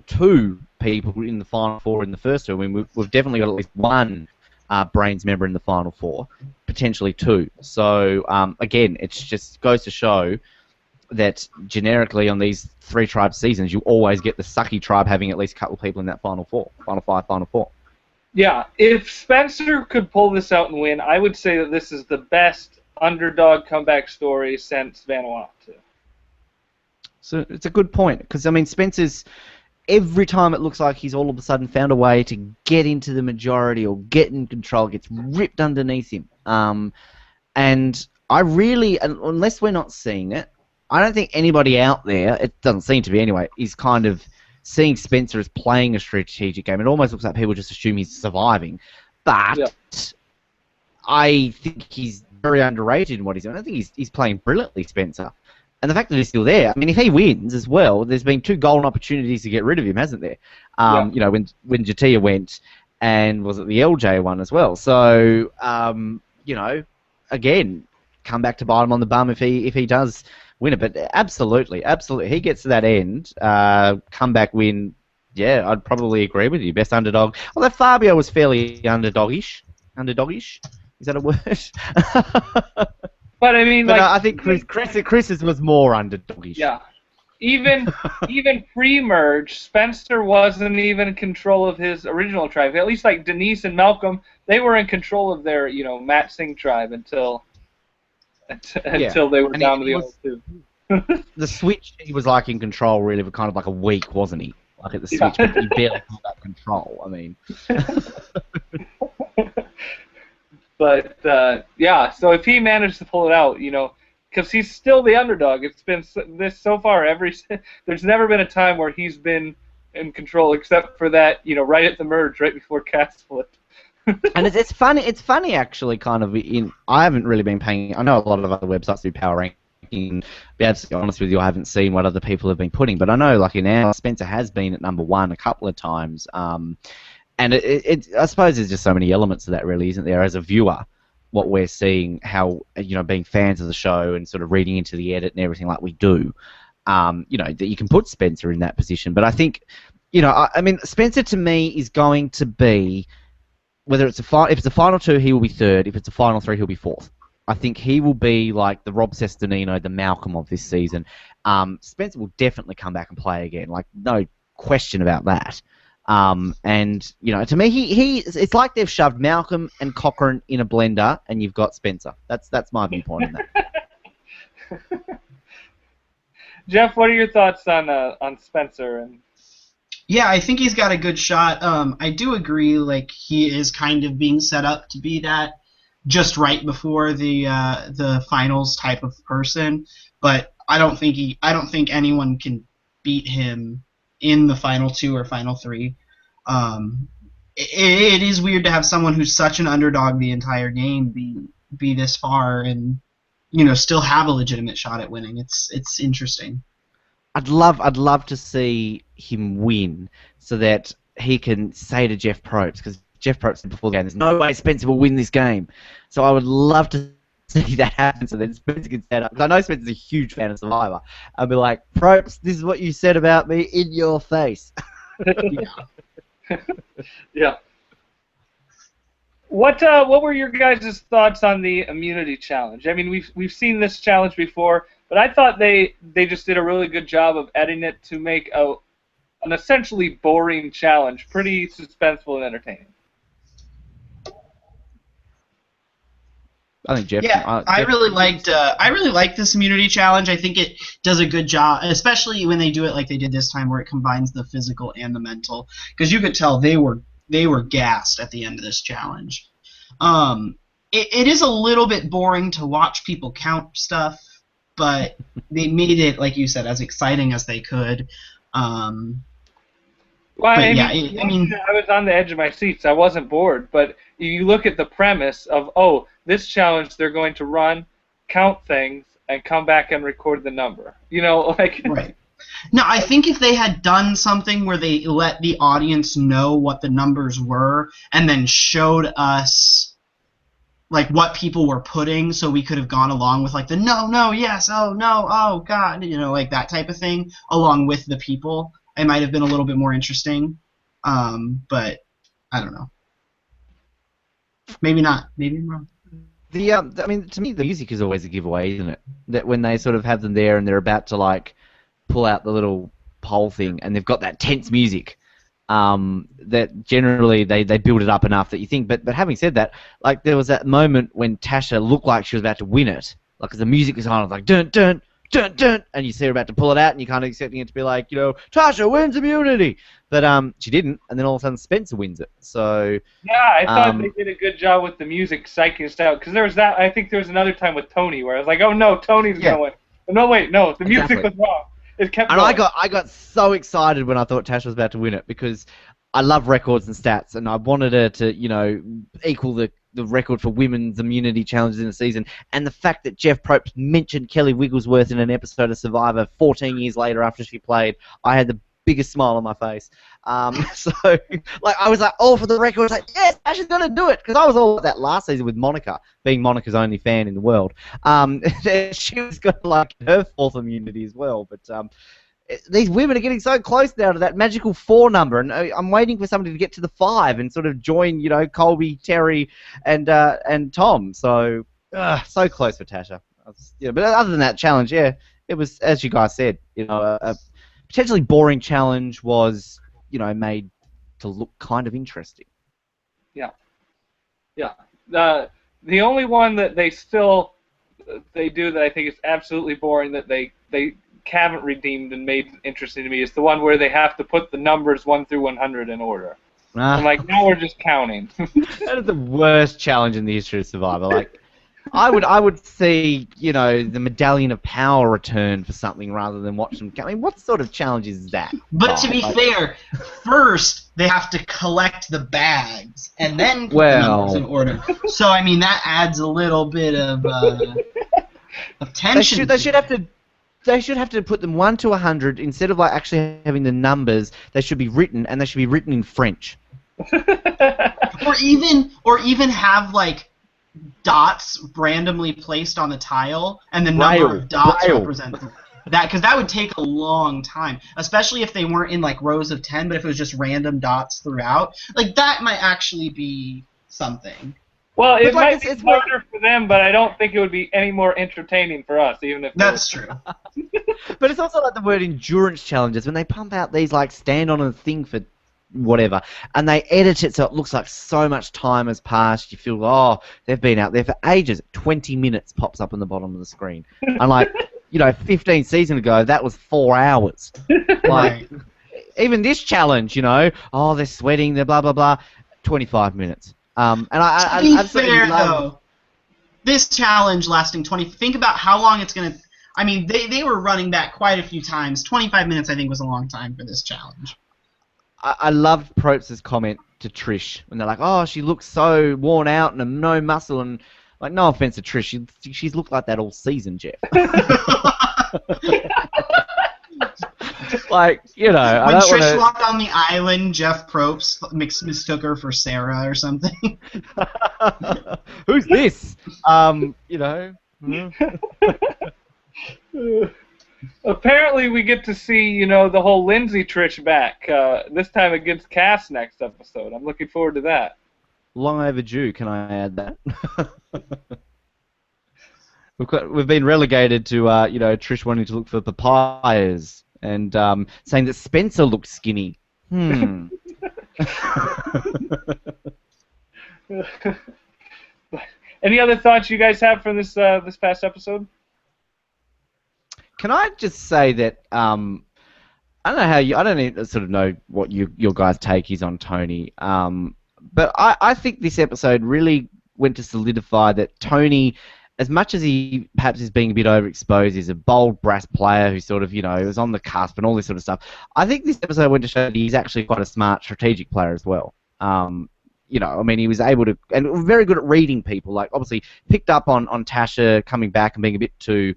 2 people in the final 4 in the first 2. I mean, we've definitely got at least 1 Brains member in the final 4, potentially 2. So again, it just goes to show that generically on these 3-tribe seasons, you always get the sucky tribe having at least a couple of people in that final five, final four. Yeah, if Spencer could pull this out and win, I would say that this is the best underdog comeback story since Vanuatu. So it's a good point, because I mean, Spencer's every time it looks like he's all of a sudden found a way to get into the majority or get in control, gets ripped underneath him. And I really, unless we're not seeing it, I don't think anybody out there, it doesn't seem to be anyway, is kind of seeing Spencer as playing a strategic game. It almost looks like people just assume he's surviving. But yeah. I think he's very underrated in what he's doing. I think he's playing brilliantly, Spencer. And the fact that he's still there, I mean, if he wins as well, there's been 2 golden opportunities to get rid of him, hasn't there? Yeah. You know, when Jatia went, and was it the LJ one as well? So, you know, again, come back to bite him on the bum if he does win it. But absolutely, he gets to that end, comeback win. Yeah, I'd probably agree with you. Best underdog. Although Fabio was fairly underdogish. Underdogish? Is that a word? But I mean, but like, I think Chris's was more underdogish. Yeah, even pre-merge, Spencer wasn't even in control of his original tribe. At least like Denise and Malcolm, they were in control of their Matt Singh tribe until they were down to the other 2. The switch, he was like in control really for kind of like a week, wasn't he? Like at the switch, but he barely held up control. I mean. But yeah, so if he managed to pull it out, because he's still the underdog. It's been this so far. There's never been a time where he's been in control, except for that, right at the merge, right before Cass split. And it's funny. It's funny actually. Kind of. I haven't really been paying. I know a lot of other websites do power ranking. To be absolutely honest with you, I haven't seen what other people have been putting. But I know, like in our, Spencer has been at number 1 a couple of times. And I suppose there's just so many elements to that, really, isn't there? As a viewer, what we're seeing, how being fans of the show and sort of reading into the edit and everything like we do, that you can put Spencer in that position. But I think, I mean, Spencer to me is going to be, whether it's if it's a final 2, he will be 3rd. If it's a final 3, he'll be 4th. I think he will be like the Rob Sestonino, the Malcolm of this season. Spencer will definitely come back and play again, like no question about that. And to me, it's like they've shoved Malcolm and Cochrane in a blender, and you've got Spencer. That's my viewpoint on that. Jeff, what are your thoughts on Spencer? And yeah, I think he's got a good shot. I do agree. Like he is kind of being set up to be that just right before the finals type of person, but I don't think anyone can beat him in the final 2 or final 3. It is weird to have someone who's such an underdog the entire game be this far and still have a legitimate shot at winning. It's interesting. I'd love to see him win so that he can say to Jeff Probst, because Jeff Probst said before the game, there's no way Spencer will win this game. So I would love to see that happen so that Spencer can stand up. Because I know Spencer's a huge fan of Survivor. I'll be like, Probst, this is what you said about me in your face. Yeah. What were your guys' thoughts on the immunity challenge? I mean, we've seen this challenge before, but I thought they just did a really good job of editing it to make an essentially boring challenge pretty suspenseful and entertaining. I think Jeff. Yeah, I really liked this immunity challenge. I think it does a good job, especially when they do it like they did this time, where it combines the physical and the mental. Because you could tell they were gassed at the end of this challenge. It is a little bit boring to watch people count stuff, but they made it, like you said, as exciting as they could. Well, I mean, I was on the edge of my seats. I wasn't bored, but you look at the premise of, this challenge, they're going to run, count things, and come back and record the number. Right. No, I think if they had done something where they let the audience know what the numbers were and then showed us like what people were putting, so we could have gone along with like the no, yes, oh no, oh god, like that type of thing, along with the people, it might have been a little bit more interesting. But I don't know. Maybe not. Maybe I'm wrong. I mean, to me, the music is always a giveaway, isn't it? That when they sort of have them there and they're about to like pull out the little pole thing, and they've got that tense music. That generally they build it up enough that you think. But having said that, like there was that moment when Tasha looked like she was about to win it, like 'cause the music was kind of like dun dun dun dun, and you see her about to pull it out, and you're kind of expecting it to be like, you know, Tasha wins immunity, but she didn't, and then all of a sudden Spencer wins it. So Yeah, I thought they did a good job with the music psyching us out, because there was that. I think there was another time with Tony where I was like, oh no, Tony's gonna win. No, wait, no, the music was wrong. It kept And going. I got so excited when I thought Tasha was about to win it because I love records and stats, and I wanted her to, you know, equal the record for women's immunity challenges in the season. And the fact that Jeff Probst mentioned Kelly Wigglesworth in an episode of Survivor 14 years later after she played, I had the biggest smile on my face. So, like, I was like, oh, for the record, I was like, yes, Tasha's going to do it. Because I was all at that last season with Monica, being Monica's only fan in the world. She was going to like her fourth immunity as well. But these women are getting so close now to that magical 4 number, and I'm waiting for somebody to get to the 5 and sort of join, you know, Colby, Terry, and Tom. So, so close for Tasha. But other than that challenge, yeah, it was, as you guys said, you know, a potentially boring challenge was, you know, made to look kind of interesting. Yeah. The only one that they do that I think is absolutely boring that they haven't redeemed and made interesting to me is the one where they have to put the numbers 1 through 100 in order. I'm like, now we're just counting. That is the worst challenge in the history of Survivor. Like, I would see, you know, the Medallion of Power return for something rather than watch them. I mean, what sort of challenge is that? But to be fair, first they have to collect the bags and then put the numbers in order. So I mean, that adds a little bit of tension. They should have to put them 1 to 100 instead of like actually having the numbers. They should be written, and they should be written in French. or even have like dots randomly placed on the tile, and the number of dots represent that, because that would take a long time, especially if they weren't in like rows of 10, but if it was just random dots throughout, like that might actually be something. Well, it might be harder for them, but I don't think it would be any more entertaining for us, even if that's true. But it's also like the word endurance challenges when they pump out these like stand on a thing for whatever, and they edit it so it looks like so much time has passed. You feel, oh, they've been out there for ages. 20 minutes pops up on the bottom of the screen. And like, you know, 15 seasons ago, that was 4 hours. Like, even this challenge, you know, oh, they're sweating, they're blah, blah, blah, 25 minutes. And I fair, though, this challenge lasting 20... Think about how long it's going to... I mean, they were running back quite a few times. 25 minutes, I think, was a long time for this challenge. I loved Probst's comment to Trish when they're like, oh, she looks so worn out and no muscle, and like, no offense to Trish, she's looked like that all season, Jeff. Like, you know, when Trish walked on the island, Jeff Probst mistook her for Sarah or something. Who's this? You know. Apparently, we get to see, you know, the whole Lindsay Trish back. This time against Cass next episode. I'm looking forward to that. Long overdue. Can I add that? We've been relegated to you know, Trish wanting to look for papayas and saying that Spencer looked skinny. Any other thoughts you guys have from this past episode? Can I just say that I don't know how I don't even sort of know what your guys' take is on Tony, but I think this episode really went to solidify that Tony, as much as he perhaps is being a bit overexposed, is a bold, brass player who sort of, you know, was on the cusp and all this sort of stuff. I think this episode went to show that he's actually quite a smart, strategic player as well. You know, I mean, he was able to, and very good at reading people. Like, obviously, picked up on Tasha coming back and being a bit too,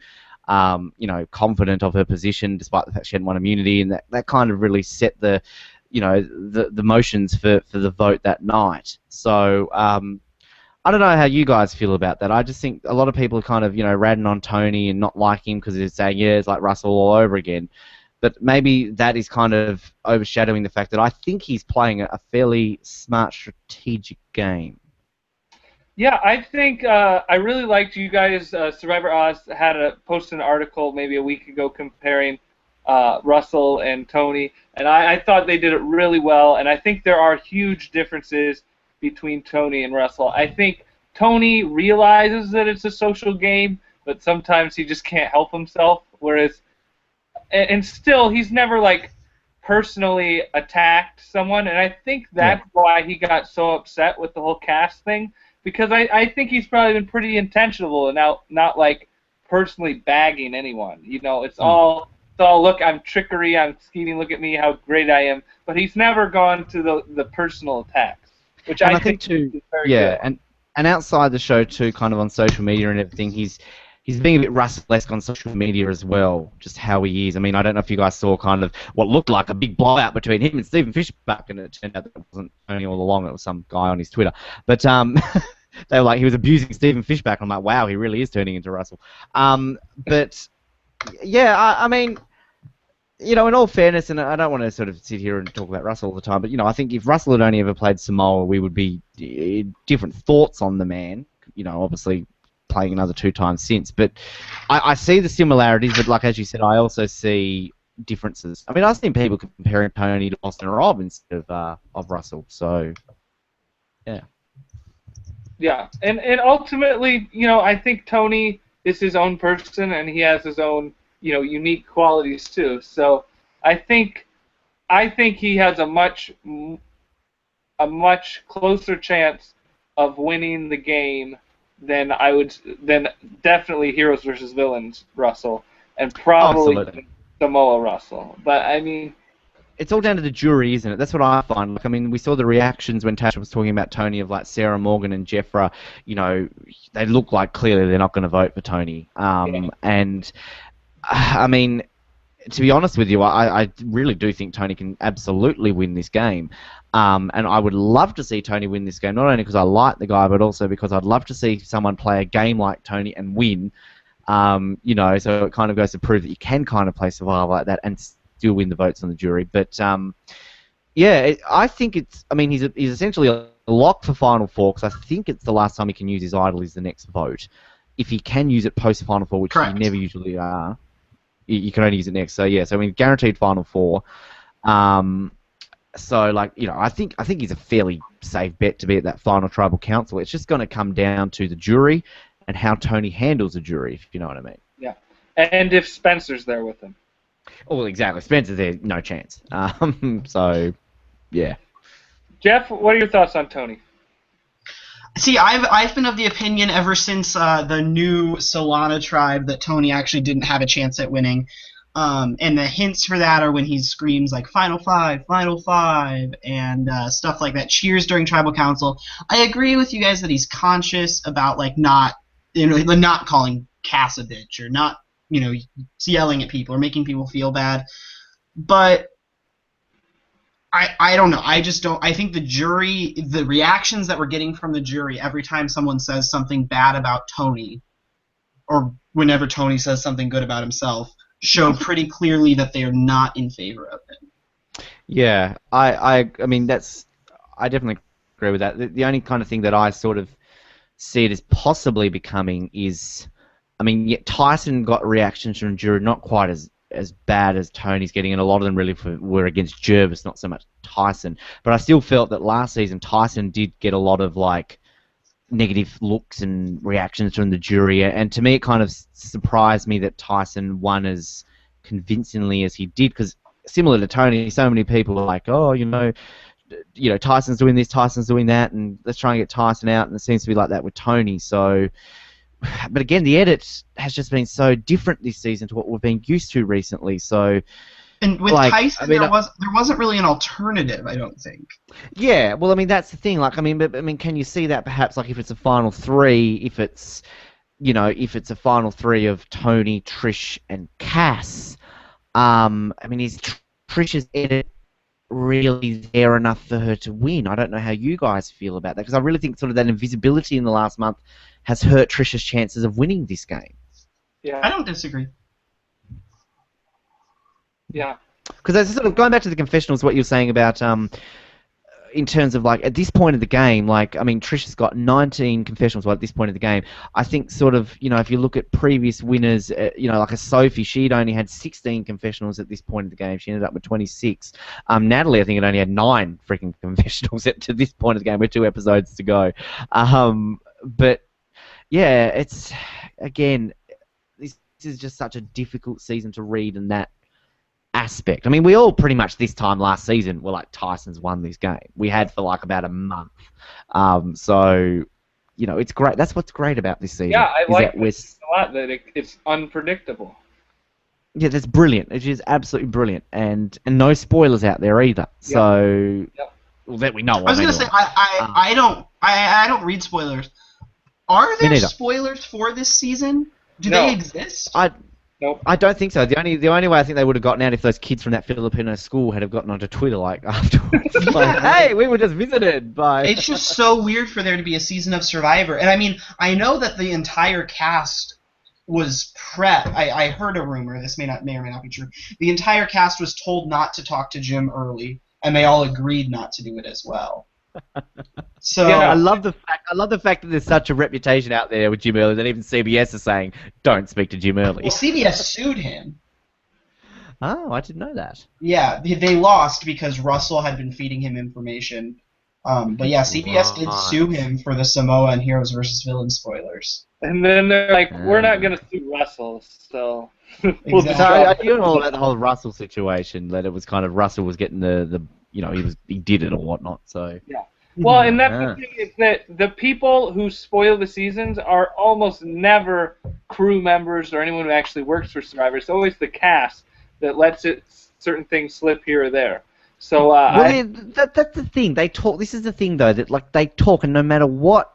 you know, confident of her position, despite the fact she hadn't won immunity, and that kind of really set the, you know, the motions for the vote that night. So I don't know how you guys feel about that. I just think a lot of people are kind of, you know, ratting on Tony and not liking him because they're saying, yeah, it's like Russell all over again. But maybe that is kind of overshadowing the fact that I think he's playing a fairly smart, strategic game. Yeah, I think I really liked you guys. Survivor Oz had posted an article maybe a week ago comparing Russell and Tony, and I thought they did it really well. And I think there are huge differences between Tony and Russell. I think Tony realizes that it's a social game, but sometimes he just can't help himself. Whereas, and still, he's never like personally attacked someone, and I think Yeah. that's why he got so upset with the whole cast thing, because I think he's probably been pretty intentional and not like personally bagging anyone. You know, Mm. it's all look, I'm trickery, I'm scheming, look at me, how great I am. But he's never gone to the personal attacks, which And I I think think too, is very good. yeah, and outside the show too, kind of on social media and everything, he's being a bit Russell-esque on social media as well, just how he is. I mean, I don't know if you guys saw kind of what looked like a big blowout between him and Stephen Fishback, and it turned out that it wasn't Tony all along, it was some guy on his Twitter. But they were like, he was abusing Stephen Fishback. I'm like, wow, he really is turning into Russell. But yeah, I mean, you know, in all fairness, and I don't want to sort of sit here and talk about Russell all the time, but, you know, I think if Russell had only ever played Samoa, we would be different thoughts on the man. You know, obviously playing another 2 times since. But I see the similarities, but like as you said, I also see differences. I mean, I've seen people comparing Tony to Austin Robb instead of Russell. So, yeah. Yeah, and ultimately, you know, I think Tony is his own person, and he has his own, you know, unique qualities too. So I think he has a much closer chance of winning the game than definitely Heroes versus Villains Russell, and Oh, probably absolutely. Samoa Russell. But I mean, It's all down to the jury, isn't it? That's what I find. Like, I mean, we saw the reactions when Tasha was talking about Tony of like Sarah Morgan and Jeffra. You know, they look like clearly they're not going to vote for Tony. yeah, And I mean, to be honest with you, I really do think Tony can absolutely win this game. And I would love to see Tony win this game, not only because I like the guy, but also because I'd love to see someone play a game like Tony and win. You know, so it kind of goes to prove that you can kind of play Survivor like that and still win the votes on the jury. But yeah, I think it's. I mean, he's essentially a lock for Final Four because I think it's the last time he can use his idol is the next vote. If he can use it post Final Four, which you Correct. never usually are, you can only use it next. So yeah, so I mean, guaranteed Final Four. So like, you know, I think he's a fairly safe bet to be at that final tribal council. It's just going to come down to the jury and how Tony handles the jury, if you know what I mean. yeah, and if Spencer's there with him. Oh, well, exactly. Spencer's there, no chance. So yeah. Jeff, what are your thoughts on Tony? See, I've been of the opinion ever since the new Solana tribe that Tony actually didn't have a chance at winning. And the hints for that are when he screams like Final Five, and stuff like that. Cheers during tribal council. I agree with you guys that he's conscious about like not, you know, not calling Cass a bitch or not, you know, yelling at people or making people feel bad. But I don't know. I just don't. I think the jury, the reactions that we're getting from the jury every time someone says something bad about Tony, or whenever Tony says something good about himself, show pretty clearly that they are not in favor of him. Yeah, I mean I definitely agree with that. The only kind of thing that I sort of see it as possibly becoming is, I mean, yet Tyson got reactions from jury not quite as bad as Tony's getting, and a lot of them really were against Jervis, not so much Tyson. But I still felt that last season Tyson did get a lot of like negative looks and reactions from the jury, and to me it kind of surprised me that Tyson won as convincingly as he did, because similar to Tony, so many people are like, oh, you know, Tyson's doing this, Tyson's doing that, and let's try and get Tyson out, and it seems to be like that with Tony. So, but again, the edit has just been so different this season to what we've been used to recently. So, And with like, Tyson, I mean, there wasn't really an alternative, I don't think. yeah, well, I mean, that's the thing. Like, I mean, can you see that perhaps, like, if it's a final three, if it's a final three of Tony, Trish, and Cass, I mean, is Trish's edit really there enough for her to win? I don't know how you guys feel about that, because I really think sort of that invisibility in the last month has hurt Trish's chances of winning this game. Yeah, I don't disagree. yeah, Because sort of going back to the confessionals, what you were saying about in terms of like at this point of the game, like I mean, Trish has got 19 confessionals at this point of the game. I think sort of if you look at previous winners, like a Sophie, she'd only had 16 confessionals at this point of the game. She ended up with 26. Natalie, I think, had only had 9 freaking confessionals to this point of the game with 2 episodes to go. But yeah, it's again, this is just such a difficult season to read in that aspect. I mean, we all pretty much this time last season were like, Tyson's won this game. We had for like about a month. So, it's great. That's what's great about this season. Yeah, I like this a lot, that it's unpredictable. Yeah, that's brilliant. It is absolutely brilliant. And no spoilers out there either. Yep. So, well, that we know of. I was going to say, I don't read spoilers. Are there spoilers for this season? Do they exist? Nope. I don't think so. The only way I think they would have gotten out if those kids from that Filipino school had have gotten onto Twitter like afterwards. Like, hey, we were just visited by. It's just so weird for there to be a season of Survivor, and I mean, I know that the entire cast was I heard a rumor. This may or may not be true. The entire cast was told not to talk to Jim early, and they all agreed not to do it as well. So I love the fact that there's such a reputation out there with Jim Early that even CBS is saying don't speak to Jim Early. Well, CBS sued him. Oh, I didn't know that. Yeah, they lost because Russell had been feeding him information. But yeah, CBS did sue him for the Samoa and Heroes versus Villains spoilers. And then they're like, we're not going to sue Russell, so... Exactly. So you know all about the whole Russell situation, that it was kind of Russell was getting he did it or whatnot, so... Yeah. Well, and that's the thing, is that the people who spoil the seasons are almost never crew members or anyone who actually works for Survivor. It's always the cast that lets certain things slip here or there. So that's the thing. They talk. This is the thing, though, that like they talk, and no matter what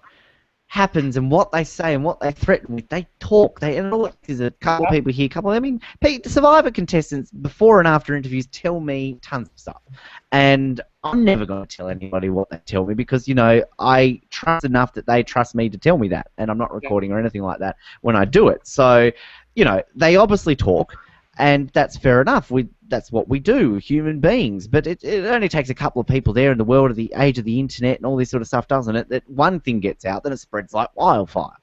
happens and what they say and what they threaten with, they talk. And all there's a couple of people here, Survivor contestants before and after interviews tell me tons of stuff, and I'm never going to tell anybody what they tell me because I trust enough that they trust me to tell me that, and I'm not recording or anything like that when I do it. So, they obviously talk. And that's fair enough. That's what we do, human beings. But it only takes a couple of people there in the world of the age of the internet and all this sort of stuff, doesn't it? That one thing gets out, then it spreads like wildfire.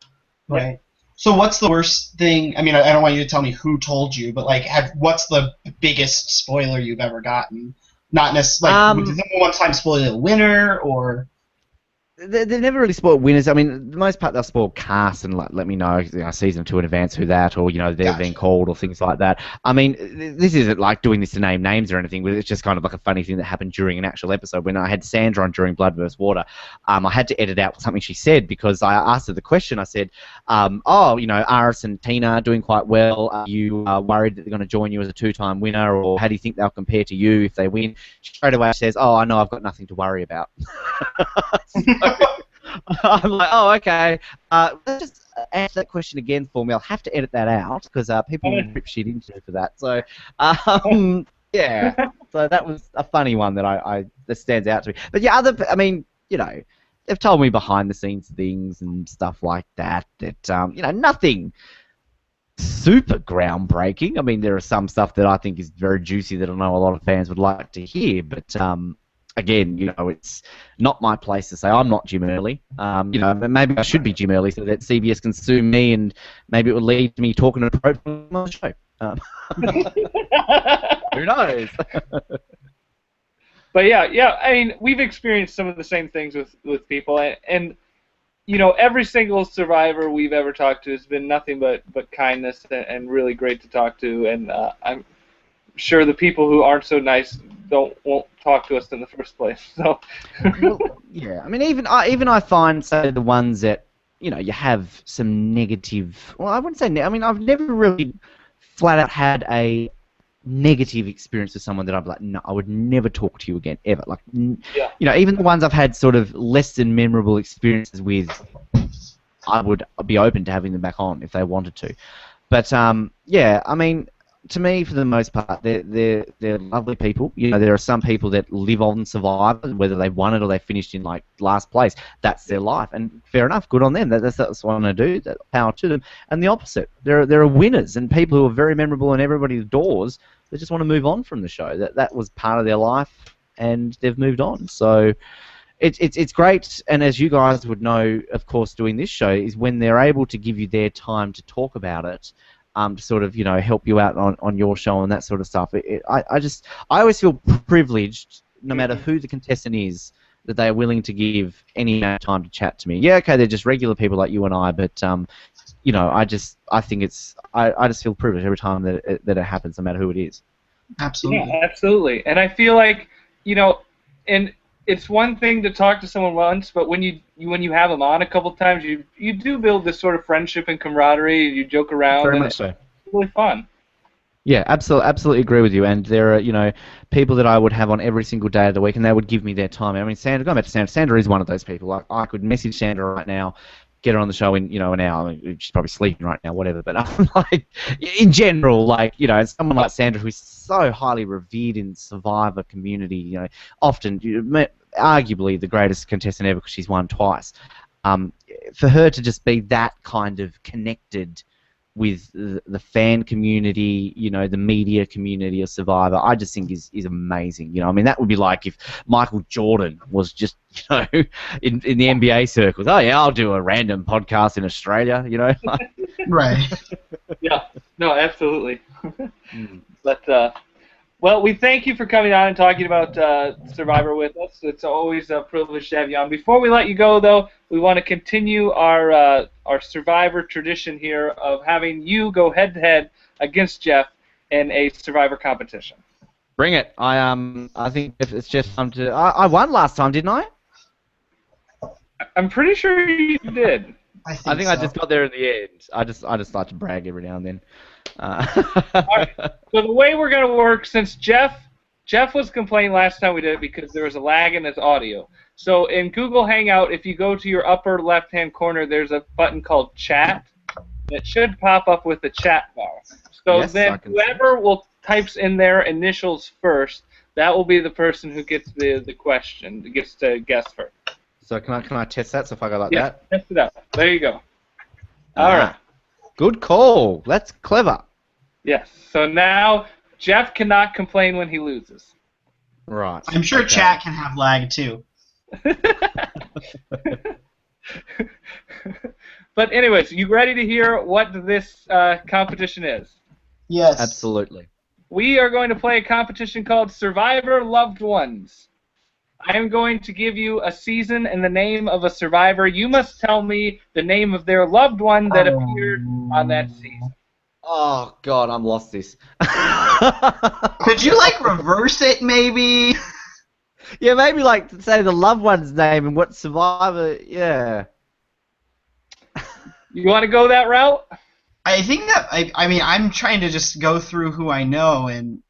Right. So what's the worst thing? I mean, I don't want you to tell me who told you, but like, what's the biggest spoiler you've ever gotten? Not necessarily. Did someone one time spoil a winner or? They've never really spoiled winners. I mean, the most part they'll spoil cast and let me know season 2 in advance who that, or they've been called or things like that. I mean, this isn't like doing this to name names or anything, but it's just kind of like a funny thing that happened during an actual episode. When I had Sandra on during Blood vs. Water, I had to edit out something she said because I asked her the question. I said, Aris and Tina are doing quite well. Are you worried that they're going to join you as a 2-time winner, or how do you think they'll compare to you if they win? Straight away she says, oh, I know, I've got nothing to worry about. I'm like, oh, okay. Let's just answer that question again for me. I'll have to edit that out because people will rip shit into it for that. So, yeah. So that was a funny one that that stands out to me. But yeah, they've told me behind the scenes things and stuff like that. That nothing super groundbreaking. I mean, there are some stuff that I think is very juicy that I know a lot of fans would like to hear, but. Again, it's not my place to say. I'm not Jim Early. Maybe I should be Jim Early so that CBS can sue me, and maybe it would lead to me talking to a pro on the show. Who knows? But yeah. I mean, we've experienced some of the same things with people, and every single Survivor we've ever talked to has been nothing but kindness and really great to talk to, and I'm sure the people who aren't so nice won't talk to us in the first place. So yeah, I mean, even I find, say, the ones that you have some negative. Well, I wouldn't say. I mean, I've never really flat out had a negative experience with someone that I'd be like, no, I would never talk to you again ever. Like, even the ones I've had sort of less than memorable experiences with, I would be open to having them back on if they wanted to. But yeah, I mean. To me, for the most part, they're lovely people. There are some people that live on Survivor, whether they won it or they finished in like last place. That's their life, and fair enough, good on them. That's what I do. That power to them. And the opposite, there are winners and people who are very memorable and everybody adores. They just want to move on from the show. That was part of their life. and they've moved on. So it's great, and as you guys would know, of course, doing this show is when they're able to give you their time to talk about it, to sort of help you out on your show and that sort of stuff. I always feel privileged, no matter who the contestant is, that they are willing to give any amount of time to chat to me. Yeah, okay, they're just regular people like you and I, but I just feel privileged every time that it happens, no matter who it is. Absolutely. Yeah, absolutely. And I feel like, and it's one thing to talk to someone once, but when you have them on a couple times, you do build this sort of friendship and camaraderie. You joke around. Very and much so. It's really fun. Yeah, absolutely agree with you. And there are, people that I would have on every single day of the week, and they would give me their time. I mean, Sandra, going back to Sandra, Sandra is one of those people. Like, I could message Sandra right now, get her on the show in, an hour. I mean, she's probably sleeping right now, whatever. But in general, someone like Sandra, who's so highly revered in Survivor community, often, arguably the greatest contestant ever because she's won twice. For her to just be that kind of connected with the fan community, the media community of Survivor, I just think is amazing. I mean, that would be like if Michael Jordan was just, in the NBA circles. Oh yeah, I'll do a random podcast in Australia, Right. Yeah. No, absolutely. But well, we thank you for coming on and talking about Survivor with us. It's always a privilege to have you on. Before we let you go, though, we want to continue our Survivor tradition here of having you go head-to-head against Jeff in a Survivor competition. Bring it. I think it's just time to. I won last time, didn't I? I'm pretty sure you did. I think I just got there in the end. I just like to brag every now and then. All right. So the way we're going to work, since Jeff was complaining last time we did it because there was a lag in his audio. So in Google Hangout, if you go to your upper left-hand corner, there's a button called Chat. It should pop up with the chat bar. So yes, then whoever types in their initials first, that will be the person who gets the question, gets to guess first. So can I test that? So if I go like Yeah, that? test it out. There you go. All right. Good call. That's clever. Yes. So now Jeff cannot complain when he loses. Right. I'm sure chat can have lag too. But anyways, you ready to hear what this competition is? Yes. Absolutely. We are going to play a competition called Survivor Loved Ones. I am going to give you a season and the name of a survivor. You must tell me the name of their loved one that appeared on that season. Oh God, I'm lost this. Could you reverse it maybe? Yeah, maybe say the loved one's name and what survivor. Yeah. You want to go that route? I think that I'm trying to just go through who I know, and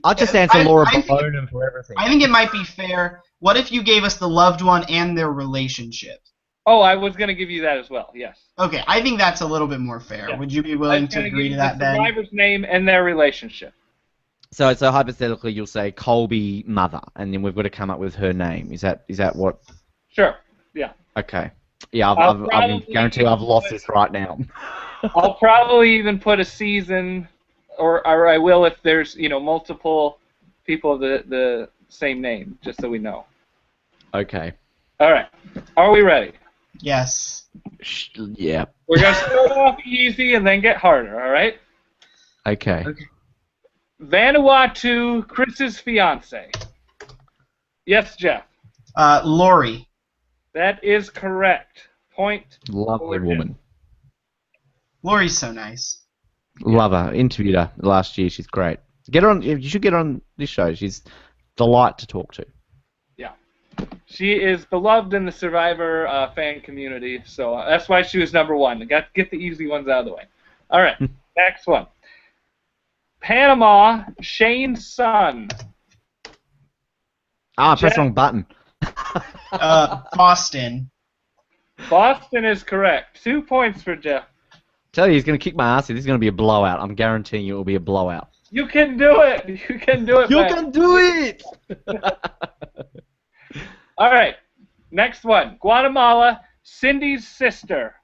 I'll just answer Laura Bonham for everything. I think it might be fair. What if you gave us the loved one and their relationship? Oh, I was going to give you that as well. Yes. Okay, I think that's a little bit more fair. Yeah. Would you be willing to agree to that, Ben? The survivor's name and their relationship. So hypothetically, you'll say Colby mother, and then we've got to come up with her name. Is that what? Sure. Yeah. Okay. Yeah, I guarantee I've lost this right now. I'll probably even put a season, or I will if there's multiple people of the same name, just so we know. Okay. All right. Are we ready? Yes. Yeah. We're gonna start off easy and then get harder. All right. Okay. Vanuatu, Chris's fiance. Yes, Jeff. Lori. That is correct. Point. Lovely woman. Lori's so nice. Love her. Interviewed her last year. She's great. Get her on. You should get her on this show. She's a delight to talk to. Yeah. She is beloved in the Survivor fan community, so that's why she was number one. Got get the easy ones out of the way. All right. Next one. Panama, Shane's son. Press the wrong button. Boston. Boston is correct. 2 points for Jeff. Tell you, he's going to kick my ass here. This is going to be a blowout. I'm guaranteeing you it will be a blowout. You can do it. You can do it. You man. can do it. All right. Next one. Guatemala, Cindy's sister.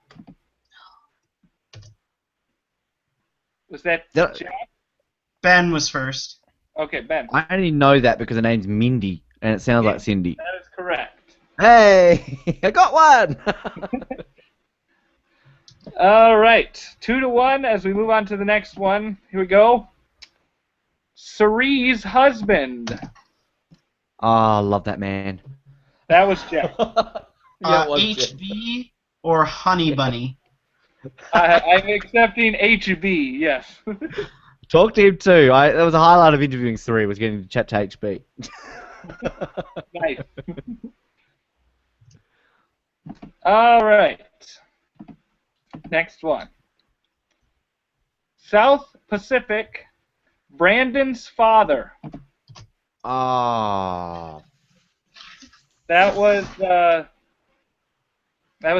Was that Jeff? Ben was first. Okay, Ben. I only know that because her name's Mindy, and it sounds like Cindy. That is correct. Hey, I got one. All right, 2-1 as we move on to the next one. Here we go. Cerie's husband. Oh, I love that man. That was Jeff. HB or Honey Bunny? I'm accepting HB, yes. Talk to him too. That was a highlight of interviewing Suri, was getting to chat to HB. Nice. All right. Next one. South Pacific, Brandon's father. Oh. That was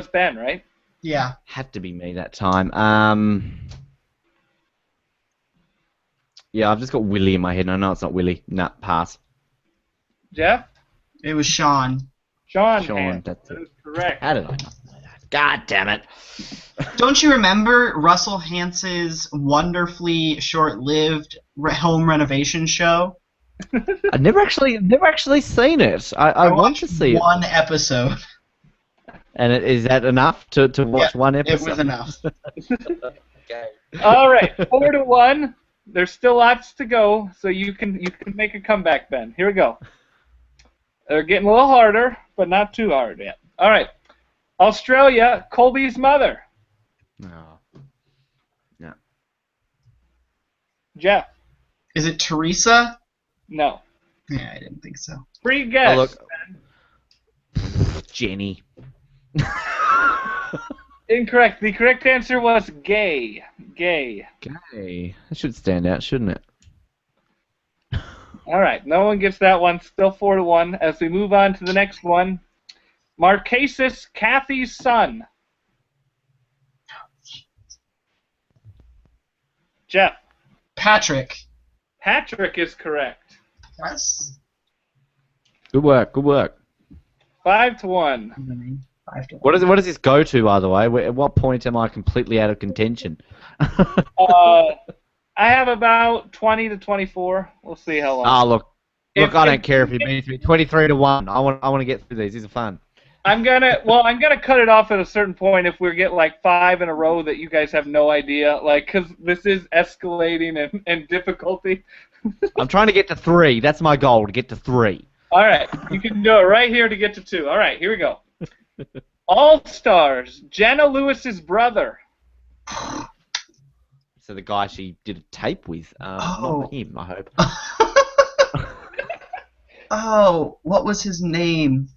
Ben, right? Yeah. Had to be me that time. Yeah, I've just got Willie in my head, and I know it's not Willie. Nah, pass. Jeff? It was Sean. Sean, That's that it. is correct. How did I not know that? God damn it. Don't you remember Russell Hance's wonderfully short-lived home renovation show? I've never actually seen it. I want to see one episode. And is that enough to watch one episode? It was enough. Okay. All right, 4-1. There's still lots to go, so you can make a comeback, Ben. Here we go. They're getting a little harder, but not too hard yet. All right. Australia, Colby's mother. No. No. Jeff. Is it Teresa? No. Yeah, I didn't think so. Free guess. Oh, look. Jenny. Incorrect. The correct answer was Gay. Gay. Okay. That should stand out, shouldn't it? All right. No one gets that one. Still 4-1. As we move on to the next one. Marquesas, Kathy's son. Jeff. Patrick. Patrick is correct. Yes. Good work. Good work. 5-1. What does this go to, by the way? At what point am I completely out of contention? I have about 20 to 24. We'll see how long. Oh, look, I don't care if it means 23-1. I want to get through these. These are fun. I'm gonna cut it off at a certain point if we get like 5 in a row that you guys have no idea, like, because this is escalating in difficulty. I'm trying to get to 3. That's my goal, to get to 3. All right, you can do it right here to get to 2. All right, here we go. All Stars, Jenna Lewis's brother. So the guy she did a tape with, not him, I hope. Oh, what was his name?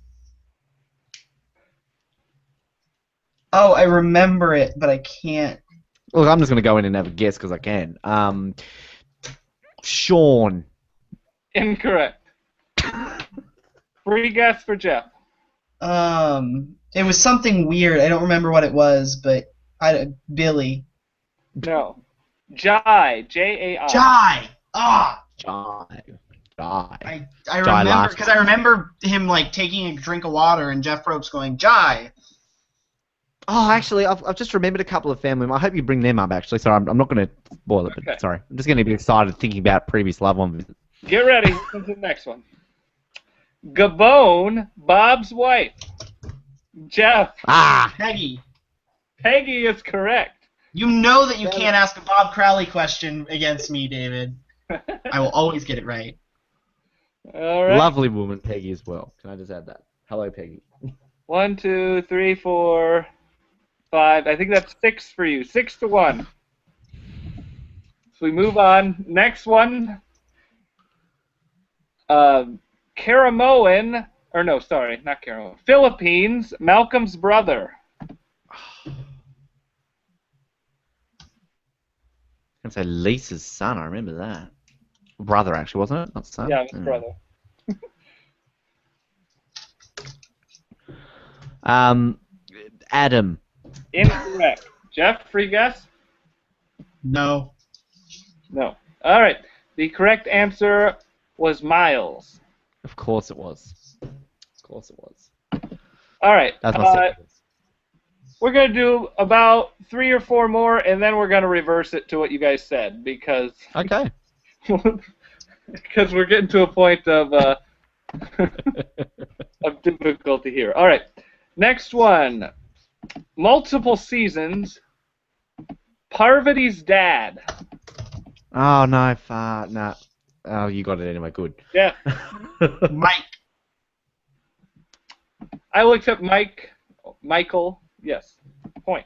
Oh, I remember it, but I can't. Look, I'm just going to go in and have a guess because I can. Sean. Incorrect. Free guess for Jeff. It was something weird. I don't remember what it was, but Billy. No. Jai. J-A-I. Jai. Ah. Jai. I remember because I remember him like taking a drink of water and Jeff Probst going Jai. Oh, actually, I've just remembered a couple of family. I hope you bring them up. Actually, sorry, I'm not going to spoil it. Okay. But sorry, I'm just going to be excited thinking about previous loved one visits. Get ready. This is the next one. Gabon, Bob's wife. Jeff. Ah. Peggy. Peggy is correct. You know that you can't ask a Bob Crowley question against me, David. I will always get it right. All right. Lovely woman, Peggy, as well. Can I just add that? Hello, Peggy. 1, 2, 3, 4, 5. I think that's 6 for you. 6-1. So we move on. Next one. Karamoan, or no, sorry, not Karamoan. Philippines, Malcolm's brother. I'm going to say Lisa's son. I remember that. Brother, actually, wasn't it? Not son. Yeah, his brother. Adam. Incorrect. Jeff, free guess? No. No. All right. The correct answer was Miles. Of course it was. Of course it was. All right. That's my second. We're going to do about 3 or 4 more, and then we're going to reverse it to what you guys said, because... Okay. because we're getting to a point of of difficulty here. All right, next one. Multiple seasons. Parvati's dad. Oh no, far no. Oh, you got it anyway. Good. Yeah. Mike. I looked up Michael. Yes. Point.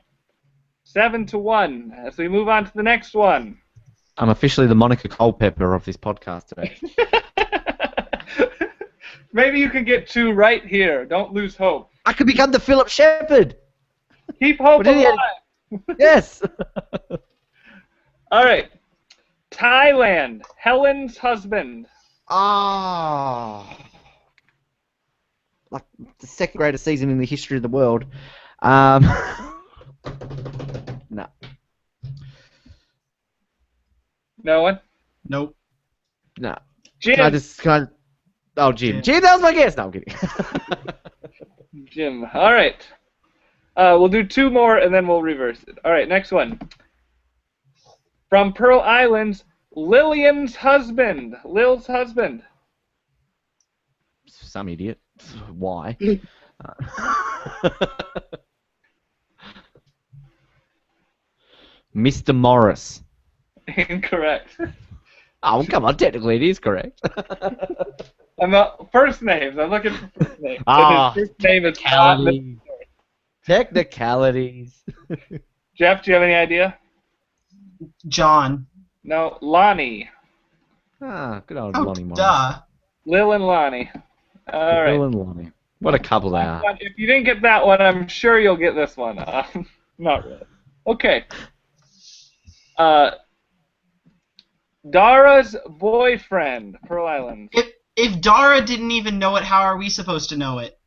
7-1. As we move on to the next one. I'm officially the Monica Culpepper of this podcast today. Maybe you can get 2 right here. Don't lose hope. I could become the Philip Shepherd. Keep hope alive. Yes. All right. Thailand. Helen's husband. Ah. Like the second greatest season in the history of the world. No. No one? Nope. No. Jim. Oh, Jim. Jim, that was my guess. No, I'm kidding. Jim. All right. We'll do 2 more and then we'll reverse it. All right, next one. From Pearl Islands, Lillian's husband. Lil's husband. Some idiot. Why? Mr. Morris. Incorrect. Oh, come on. Technically, it is correct. I'm not first names. I'm looking for first names. Ah, His first name is not technicalities. Technicalities. Jeff, do you have any idea? John. No, Lonnie. Ah, good old Oh, Lonnie Morris. duh. Lil and Lonnie. All right. Bill and Lonnie. What a couple they are. If you didn't get that one, I'm sure you'll get this one. Not really. Okay. Dara's boyfriend, Pearl Island. If Dara didn't even know it, how are we supposed to know it?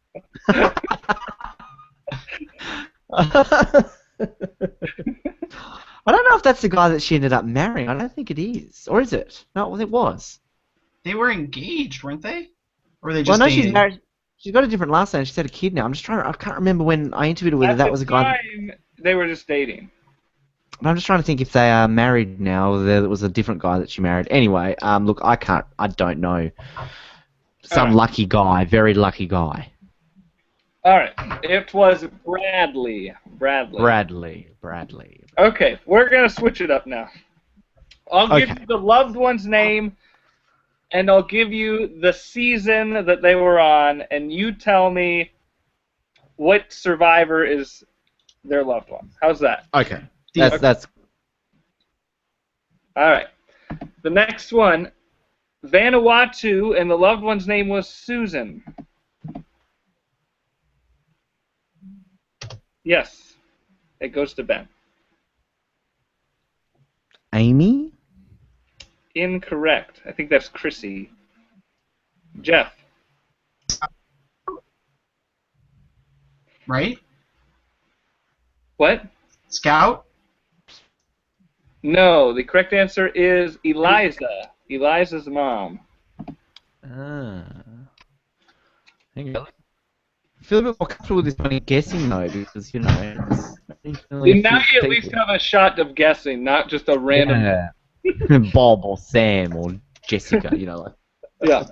I don't know if that's the guy that she ended up marrying. I don't think it is. Or is it? No, it was. They were engaged, weren't they? Or were they Well, just no, dating? she's married. She's got a different last name. She's had a kid now. I'm just trying to. I can't remember when I interviewed her whether that was a guy. Time, they were just dating. But I'm just trying to think if they are married now. Or there was a different guy that she married. Anyway, look, I can't. I don't know. Some Alright. lucky guy, very lucky guy. All right. It was Bradley. Bradley. Okay, we're gonna switch it up now. I'll give Okay. you the loved one's name, and I'll give you the season that they were on, and you tell me what survivor is their loved one. How's that? Okay. Okay. That's. All right. The next one, Vanuatu, and the loved one's name was Susan. Yes. It goes to Ben. Amy? Incorrect. I think that's Chrissy. Jeff. Right? What? Scout? No, the correct answer is Eliza. Eliza's mom. Ah. Hang on. I feel a bit more comfortable with this one guessing though, because Now you at least have a shot of guessing, not just a random. Yeah. Bob or Sam or Jessica, like. Yeah.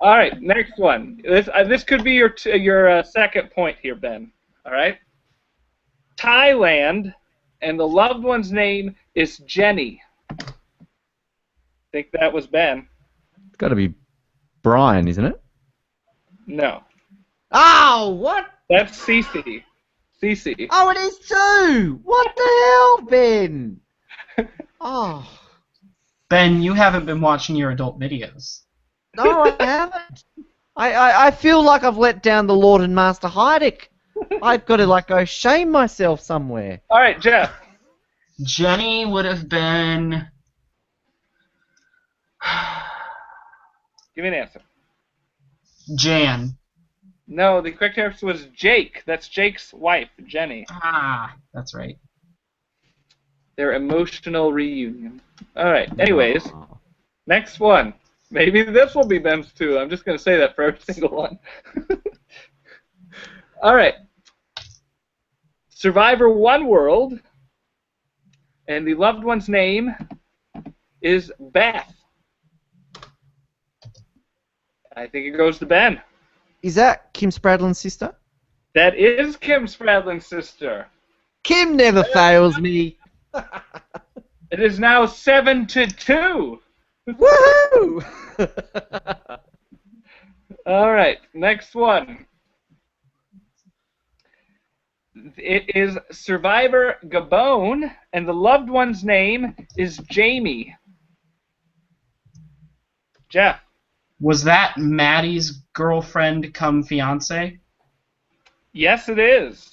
All right, next one. This could be your second point here, Ben. All right. Thailand, and the loved one's name is Jenny. I think that was Ben. It's got to be Brian, isn't it? No, Oh, what? that's Cece. Cece. Oh, it is too. What the hell, Ben? Oh, Ben, you haven't been watching your adult videos. no, I haven't. I feel like I've let down the Lord and Master Heidick. I've got to go shame myself somewhere. All right, Jeff. Jenny would have been... Give me an answer. Jan. No, the correct answer was Jake. That's Jake's wife, Jenny. Ah, that's right. Their emotional reunion. All right. Anyways, next one. Maybe this will be Ben's too. I'm just going to say that for every single one. All right. Survivor One World, and the loved one's name is Beth. I think it goes to Ben. Is that Kim Spradlin's sister? That is Kim Spradlin's sister. Kim never fails me. It is now 7-2. Woohoo! All right, next one. It is Survivor Gabon, and the loved one's name is Jamie. Jeff. Was that Maddie's girlfriend come fiance? Yes, it is.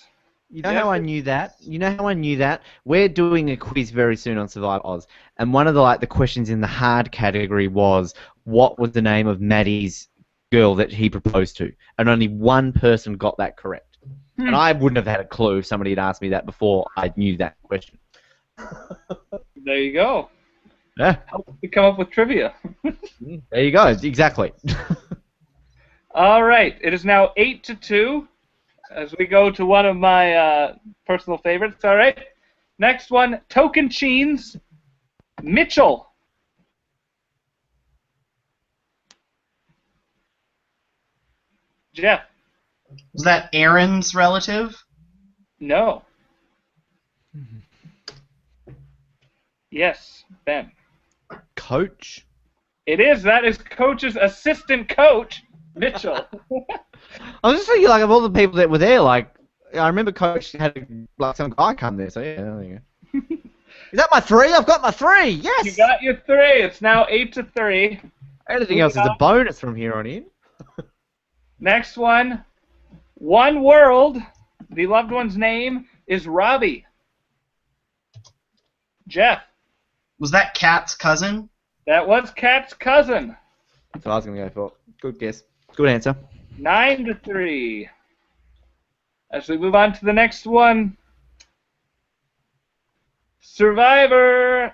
You know how I knew that? We're doing a quiz very soon on Survivor Oz, and one of the questions in the hard category was, what was the name of Maddie's girl that he proposed to? And only one person got that correct. And I wouldn't have had a clue if somebody had asked me that before I knew that question. There you go. Yeah. Help me come up with trivia. There you go. Exactly. All right. It is now 8-2 as we go to one of my personal favorites. All right. Next one, Tocantins, Mitchell. Jeff. Was that Aaron's relative? No. Yes, Ben. Coach? It is. That is Coach's assistant coach, Mitchell. I was just thinking, of all the people that were there, I remember Coach had, some guy come there, so yeah, there you go. Is that my 3? I've got my 3! Yes! You got your 3. It's now 8-3. Anything else is a bonus from here on in. Next one, One World. The loved one's name is Robbie. Jeff. Was that Kat's cousin? That was Kat's cousin. That's what I was going to go for. Good guess. Good answer. 9-3. As we move on to the next one, Survivor.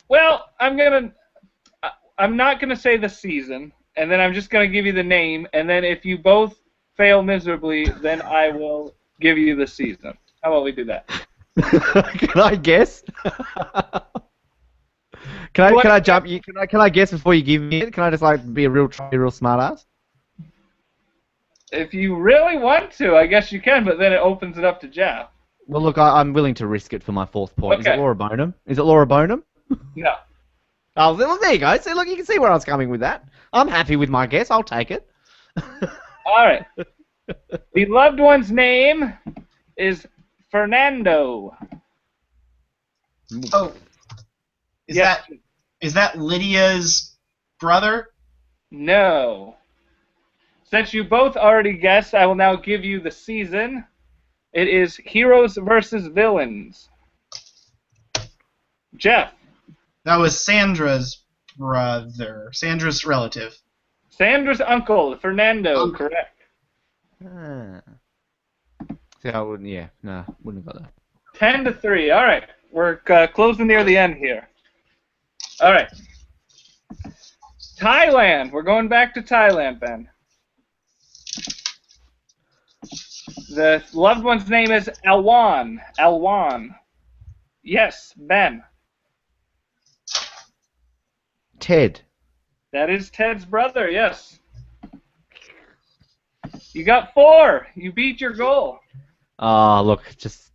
Well, I'm not gonna say the season, and then I'm just gonna give you the name, and then if you both fail miserably, then I will give you the season. How about we do that? Can I guess? Can I jump? Can I guess before you give me it? Can I just be a real smart ass? If you really want to, I guess you can, but then it opens it up to Jeff. Well, look, I'm willing to risk it for my 4th point. Okay. Is it Laura Bonham? Is it Laura Bonham? No. Oh, look, there you go. See, look, you can see where I was coming with that. I'm happy with my guess. I'll take it. All right. The loved one's name is Fernando. Oh. Is that Lydia's brother? No. Since you both already guessed, I will now give you the season. It is Heroes versus Villains. Jeff. That was Sandra's brother. Sandra's relative. Sandra's uncle, Fernando, correct. See, I wouldn't. Yeah, no, wouldn't have got that. 10-3. All right, we're closing near the end here. All right. Thailand. We're going back to Thailand, Ben. The loved one's name is Alwan. Alwan. Yes, Ben. Ted. That is Ted's brother, yes. You got 4. You beat your goal. Oh, look, just,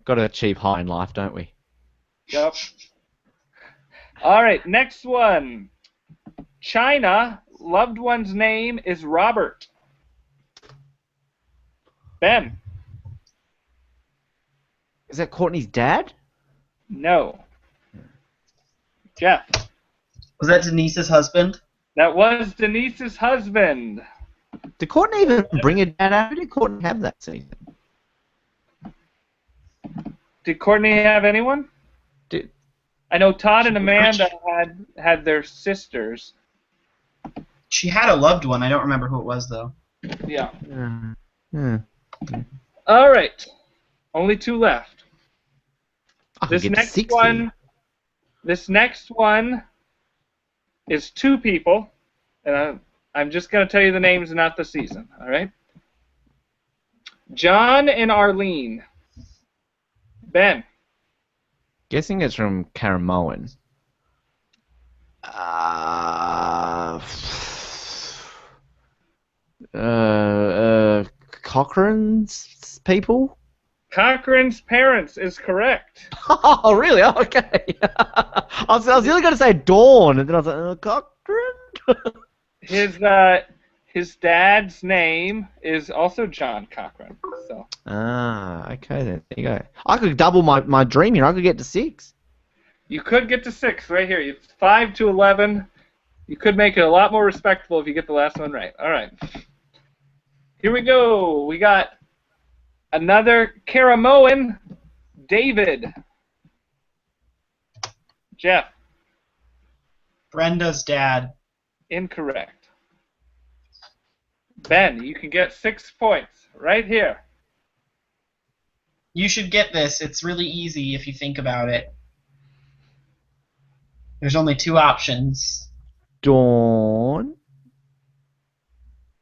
got to achieve high in life, don't we? Yep. All right, next one. China. Loved one's name is Robert. Ben. Is that Courtney's dad? No. Jeff. Was that Denise's husband? That was Denise's husband. Did Courtney even bring her dad out? Who did Courtney have that season? Did Courtney have anyone? I know Todd and Amanda had their sisters. She had a loved one. I don't remember who it was, though. Yeah. Yeah. All right. Only 2 left. This next one is 2 people, and I'm just going to tell you the names and not the season, all right? John and Arlene. Ben. Guessing it's from Karamoan. Cochrane's people? Cochrane's parents is correct. Oh, really? Oh, okay. I was really going to say Dawn, and then I was like, Cochrane? His dad's name is also John Cochrane. So. Okay then. There you go. I could double my dream here. I could get to 6. You could get to 6 right here. It's 5 to 11. You could make it a lot more respectable if you get the last one right. All right. Here we go. We got another Caramoan, David. Jeff. Brenda's dad. Incorrect. Ben, you can get 6 points right here. You should get this. It's really easy if you think about it. There's only 2 options. Dawn.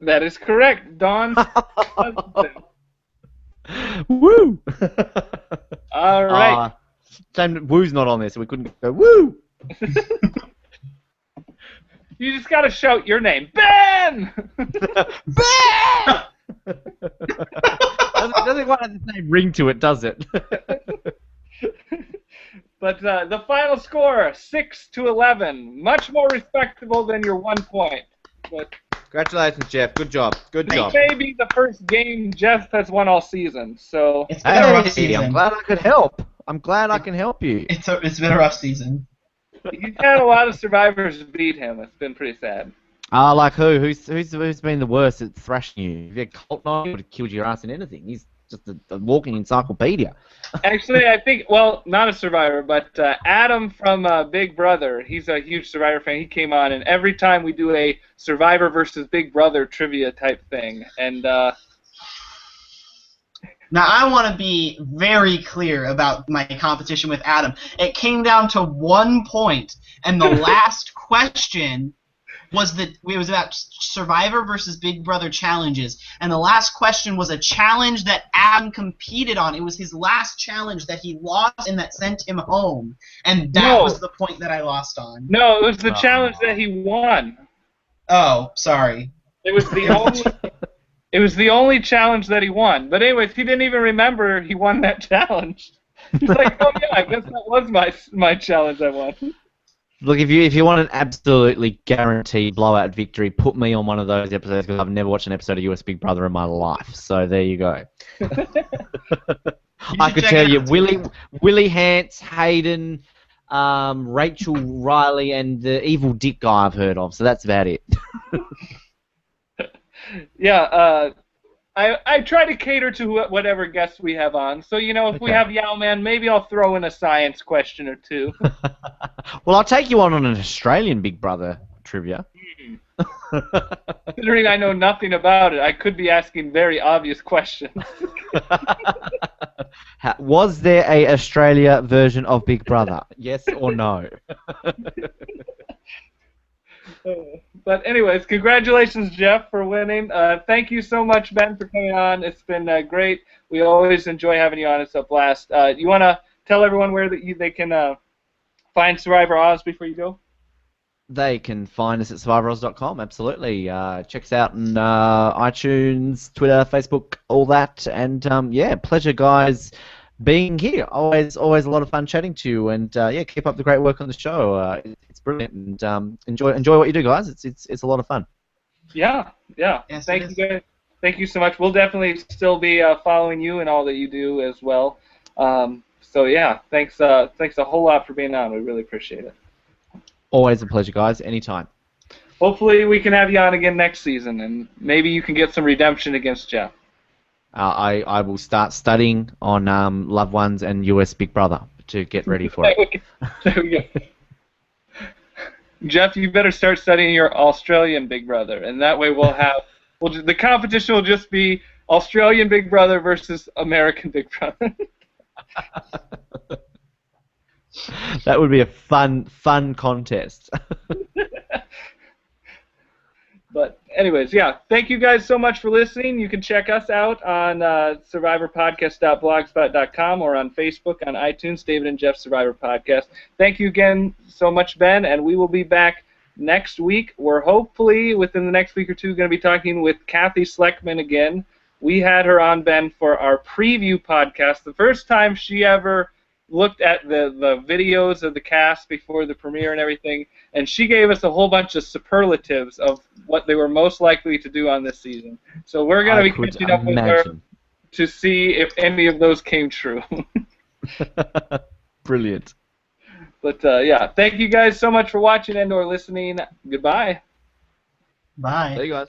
That is correct. Dawn's husband. Woo! All right. Shame Woo's not on there, so we couldn't go woo! You just gotta shout your name. Ben! Ben! doesn't quite have the same ring to it, does it? But the final score, 6 to 11. Much more respectable than your 1 point. But Congratulations, Jeff. Good job. Good job. it may be the first game Jeff has won all season, so... It's been a rough Hey, season. I'm glad I could help. I'm glad I can help you. It's been a rough season. He's had a lot of survivors beat him. It's been pretty sad. Like who? Who's been the worst at thrashing you? If you had Colt Knight, he would have killed your ass in anything. He's just a walking encyclopedia. Actually, I think, well, not a survivor, but Adam from Big Brother, he's a huge Survivor fan. He came on, and every time we do a Survivor versus Big Brother trivia type thing, and Now, I want to be very clear about my competition with Adam. It came down to 1 point, and the last question was about Survivor versus Big Brother challenges, and the last question was a challenge that Adam competed on. It was his last challenge that he lost and that sent him home, and that was the point that I lost on. no, it was the challenge that he won. Oh, sorry. It was the only. It was the only challenge that he won. But anyways, he didn't even remember he won that challenge. He's like, oh yeah, I guess that was my challenge I won. Look, if you want an absolutely guaranteed blowout victory, put me on one of those episodes because I've never watched an episode of US Big Brother in my life. So there you go. I could tell you, Willie Hance, Hayden, Rachel Riley, and the evil Dick guy I've heard of. So that's about it. Yeah, I try to cater to whatever guests we have on. So, if we have Yao Man, maybe I'll throw in a science question or two. Well, I'll take you on an Australian Big Brother trivia. Considering I know nothing about it, I could be asking very obvious questions. Was there a Australia version of Big Brother? Yes or no? But anyways, congratulations, Jeff, for winning. Thank you so much, Ben, for coming on. It's been great. We always enjoy having you on. It's a blast. You want to tell everyone where they can find Survivor Oz before you go? They can find us at survivoroz.com, absolutely. Check us out on iTunes, Twitter, Facebook, all that. And yeah, pleasure, guys, being here. Always a lot of fun chatting to you. And yeah, keep up the great work on the show. It's brilliant. And enjoy what you do, guys. It's a lot of fun. Yeah. Yes, Thank you, guys. Thank you so much. We'll definitely still be following you and all that you do as well. So yeah, thanks a whole lot for being on. We really appreciate it. Always a pleasure, guys. Anytime. Hopefully we can have you on again next season, and maybe you can get some redemption against Jeff. I will start studying on Loved Ones and US Big Brother to get ready for it. There we go. Jeff, you better start studying your Australian Big Brother, and that way the competition will just be Australian Big Brother versus American Big Brother. That would be a fun contest. But anyways, yeah, thank you guys so much for listening. You can check us out on survivorpodcast.blogspot.com or on Facebook, on iTunes, David and Jeff Survivor Podcast. Thank you again so much, Ben, and we will be back next week. We're hopefully, within the next week or two, going to be talking with Kathy Sleckman again. We had her on, Ben, for our preview podcast. The first time she ever looked at the videos of the cast before the premiere and everything, and she gave us a whole bunch of superlatives of what they were most likely to do on this season. So we're going to be catching up with her to see if any of those came true. Brilliant. But yeah, thank you guys so much for watching and or listening. Goodbye. Bye. See you guys.